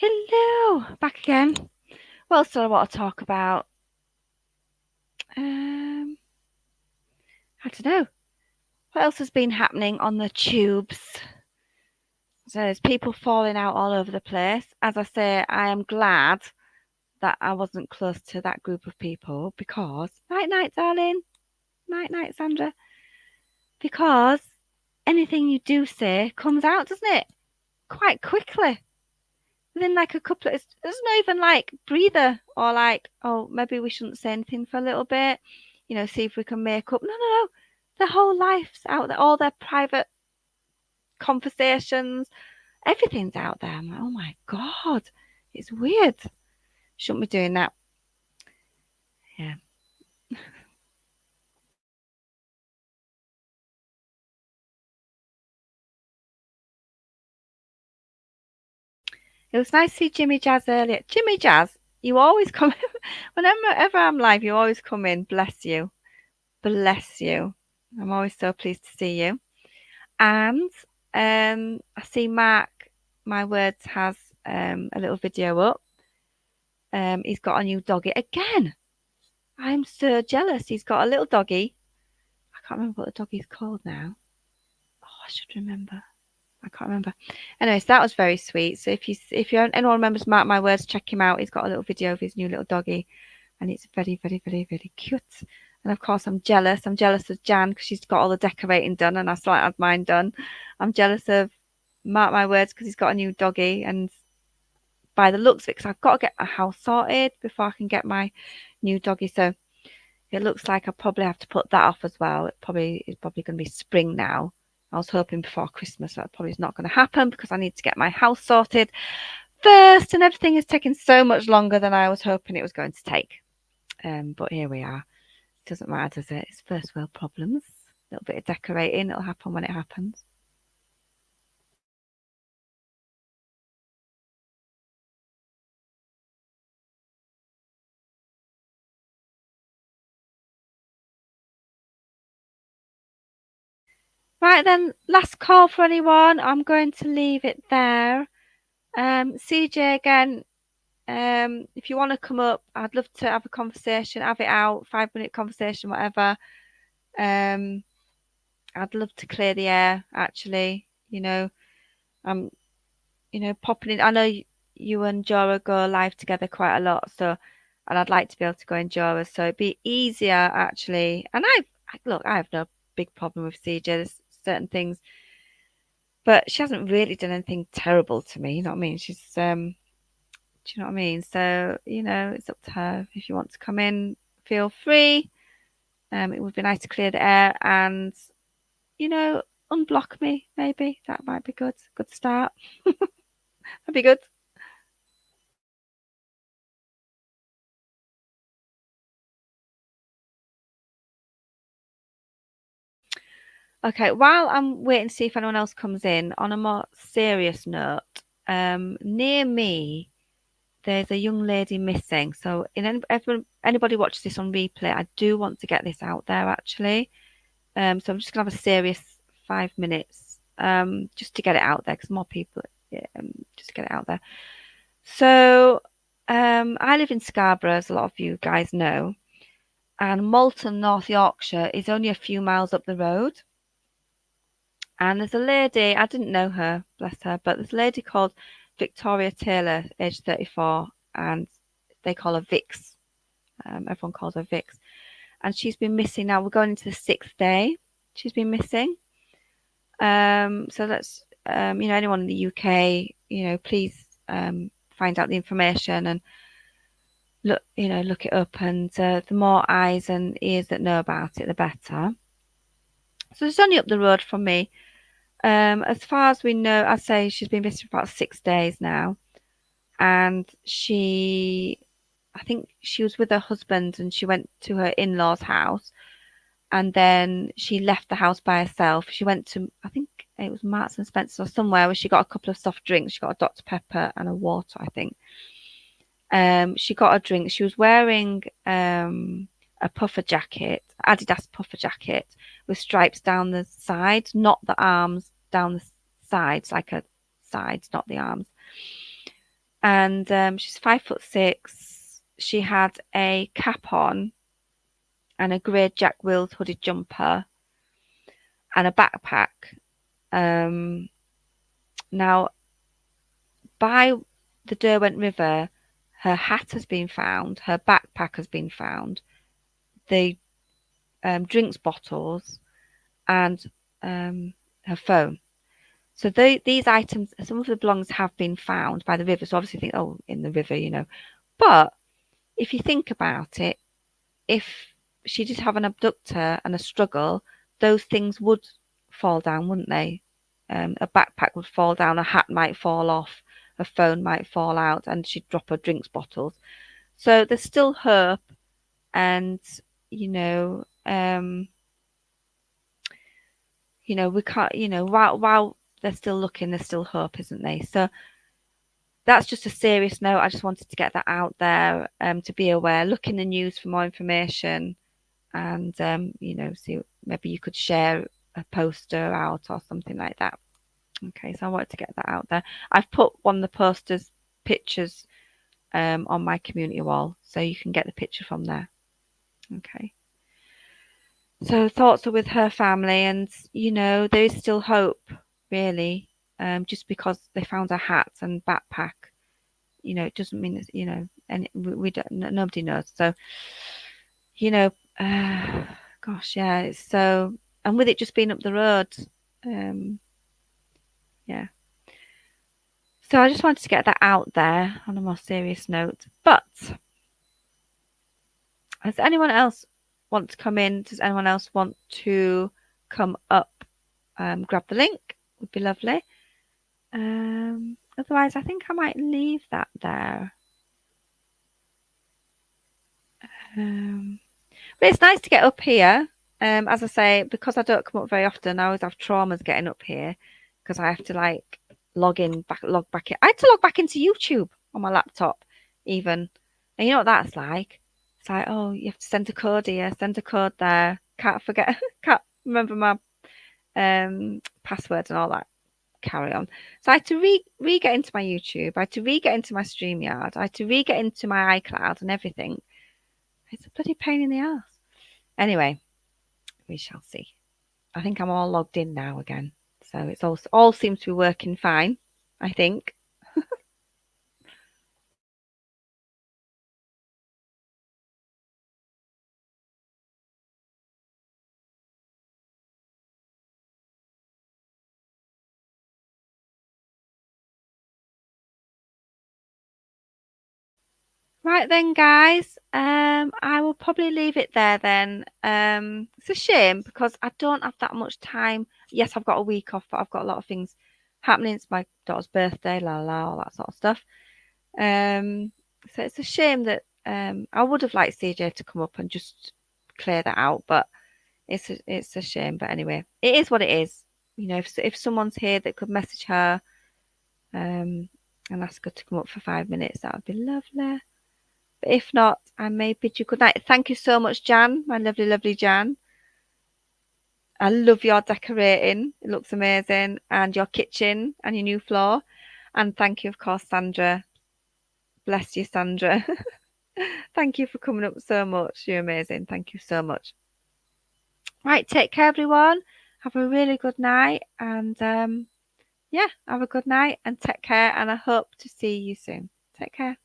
Hello, back again. What else do I want to talk about? I don't know. What else has been happening on the tubes? So there's people falling out all over the place. As I say, I am glad that I wasn't close to that group of people because night, darling. Night, Sandra. Because anything you do say comes out, doesn't it? Quite quickly. Within like a couple of, there's not even like breather or like, oh, maybe we shouldn't say anything for a little bit, see if we can make up. No. Their whole life's out there, all their private conversations, everything's out there. I'm like, oh my God, it's weird. Shouldn't be doing that. Yeah. It was nice to see Jimmy Jazz earlier. Jimmy Jazz, you always come whenever I'm live, you always come in. Bless you. Bless you. I'm always so pleased to see you. And I see Mark, my words, has a little video up. He's got a new doggy again. I'm so jealous. He's got a little doggy. I can't remember what the doggy's called now. Oh, I should remember. I can't remember. Anyways, that was very sweet. So if anyone remembers Mark My Words, check him out. He's got a little video of his new little doggy, and it's very, very, very, very cute. And of course, I'm jealous. I'm jealous of Jan because she's got all the decorating done, and I still had mine done. I'm jealous of Mark My Words because he's got a new doggy, and by the looks of it, because I've got to get my house sorted before I can get my new doggy. So it looks like I probably have to put that off as well. It's probably going to be spring now. I was hoping before Christmas. That probably is not going to happen because I need to get my house sorted first, and everything is taking so much longer than I was hoping it was going to take. But here we are. It doesn't matter, does it? It's first world problems. A little bit of decorating. It'll happen when it happens. Right then, last call for anyone. I'm going to leave it there. CJ again, if you want to come up, I'd love to have a conversation, have it out, 5-minute conversation, whatever. I'd love to clear the air, actually. I'm, popping in. I know you and Jora go live together quite a lot, and I'd like to be able to go in Jora's, so it'd be easier, actually. And I have no big problem with CJ. There's certain things, but she hasn't really done anything terrible to me. You know what I mean? She's, do you know what I mean? So, it's up to her. If you want to come in, feel free. It would be nice to clear the air and, unblock me, maybe. That might be good. Good start. That'd be good. Okay, while I'm waiting to see if anyone else comes in, on a more serious note, near me, there's a young lady missing. So anybody watches this on replay, I do want to get this out there actually. So I'm just gonna have a serious 5 minutes just to get it out there because more people just to get it out there. So I live in Scarborough, as a lot of you guys know, and Malton, North Yorkshire is only a few miles up the road. And there's a lady, I didn't know her, bless her, but there's a lady called Victoria Taylor, aged 34, and they call her Vix. Everyone calls her Vix. And she's been missing now. We're going into the 6th day. She's been missing. So that's, anyone in the UK, please find out the information and look it up. And the more eyes and ears that know about it, the better. So it's only up the road from me. As far as we know, I'd say she's been missing for about 6 days now. And I think she was with her husband and she went to her in-laws' house. And then she left the house by herself. She went to, I think it was Marks and Spencer or somewhere where she got a couple of soft drinks. She got a Dr. Pepper and a water, I think. She got a drink. She was wearing a puffer jacket, Adidas puffer jacket with stripes down the sides, not the arms, down the sides, like a sides, not the arms. And she's 5'6". She had a cap on and a grey Jack Wills hooded jumper and a backpack. Now, by the Derwent River, her hat has been found, her backpack has been found, the drinks bottles, and her phone. So these items, some of the belongings have been found by the river. So obviously think, oh, in the river, But if you think about it, if she did have an abductor and a struggle, those things would fall down, wouldn't they? A backpack would fall down, a hat might fall off, a phone might fall out, and she'd drop her drinks bottles. So there's still hope, and we can't, while they're still looking, there's still hope, isn't there? So that's just a serious note. I just wanted to get that out there, to be aware. Look in the news for more information, and see, maybe you could share a poster out or something like that. Okay, so I wanted to get that out there. I've put one of the posters pictures on my community wall, so you can get the picture from there. Okay. So thoughts are with her family, and there is still hope, really. Just because they found her hat and backpack, it doesn't mean that and we don't. Nobody knows. So, gosh, yeah. So, and with it just being up the road, yeah. So I just wanted to get that out there on a more serious note. But does anyone else want to come in? Does anyone else want to come up? Grab the link. Would be lovely. Otherwise, I think I might leave that there. But it's nice to get up here. As I say, because I don't come up very often, I always have traumas getting up here because I have to log back in. I had to log back into YouTube on my laptop even. And you know what that's like? It's like, oh, you have to send a code here, send a code there. Can't can't remember my password and all that. Carry on. So I had to re-get into my YouTube. I had to re-get into my StreamYard. I had to re-get into my iCloud and everything. It's a bloody pain in the ass. Anyway, we shall see. I think I'm all logged in now again. So it's all seems to be working fine, I think. Right then, guys. I will probably leave it there then. It's a shame because I don't have that much time. Yes, I've got a week off, but I've got a lot of things happening. It's my daughter's birthday, all that sort of stuff. So it's a shame that I would have liked CJ to come up and just clear that out, but it's a shame. But anyway, it is what it is. If someone's here that could message her, and ask her to come up for 5 minutes, that would be lovely. But if not, I may bid you good night. Thank you so much, Jan, my lovely, lovely Jan. I love your decorating. It looks amazing. And your kitchen and your new floor. And thank you, of course, Sandra. Bless you, Sandra. Thank you for coming up so much. You're amazing. Thank you so much. Right, take care, everyone. Have a really good night. And yeah, have a good night and take care. And I hope to see you soon. Take care.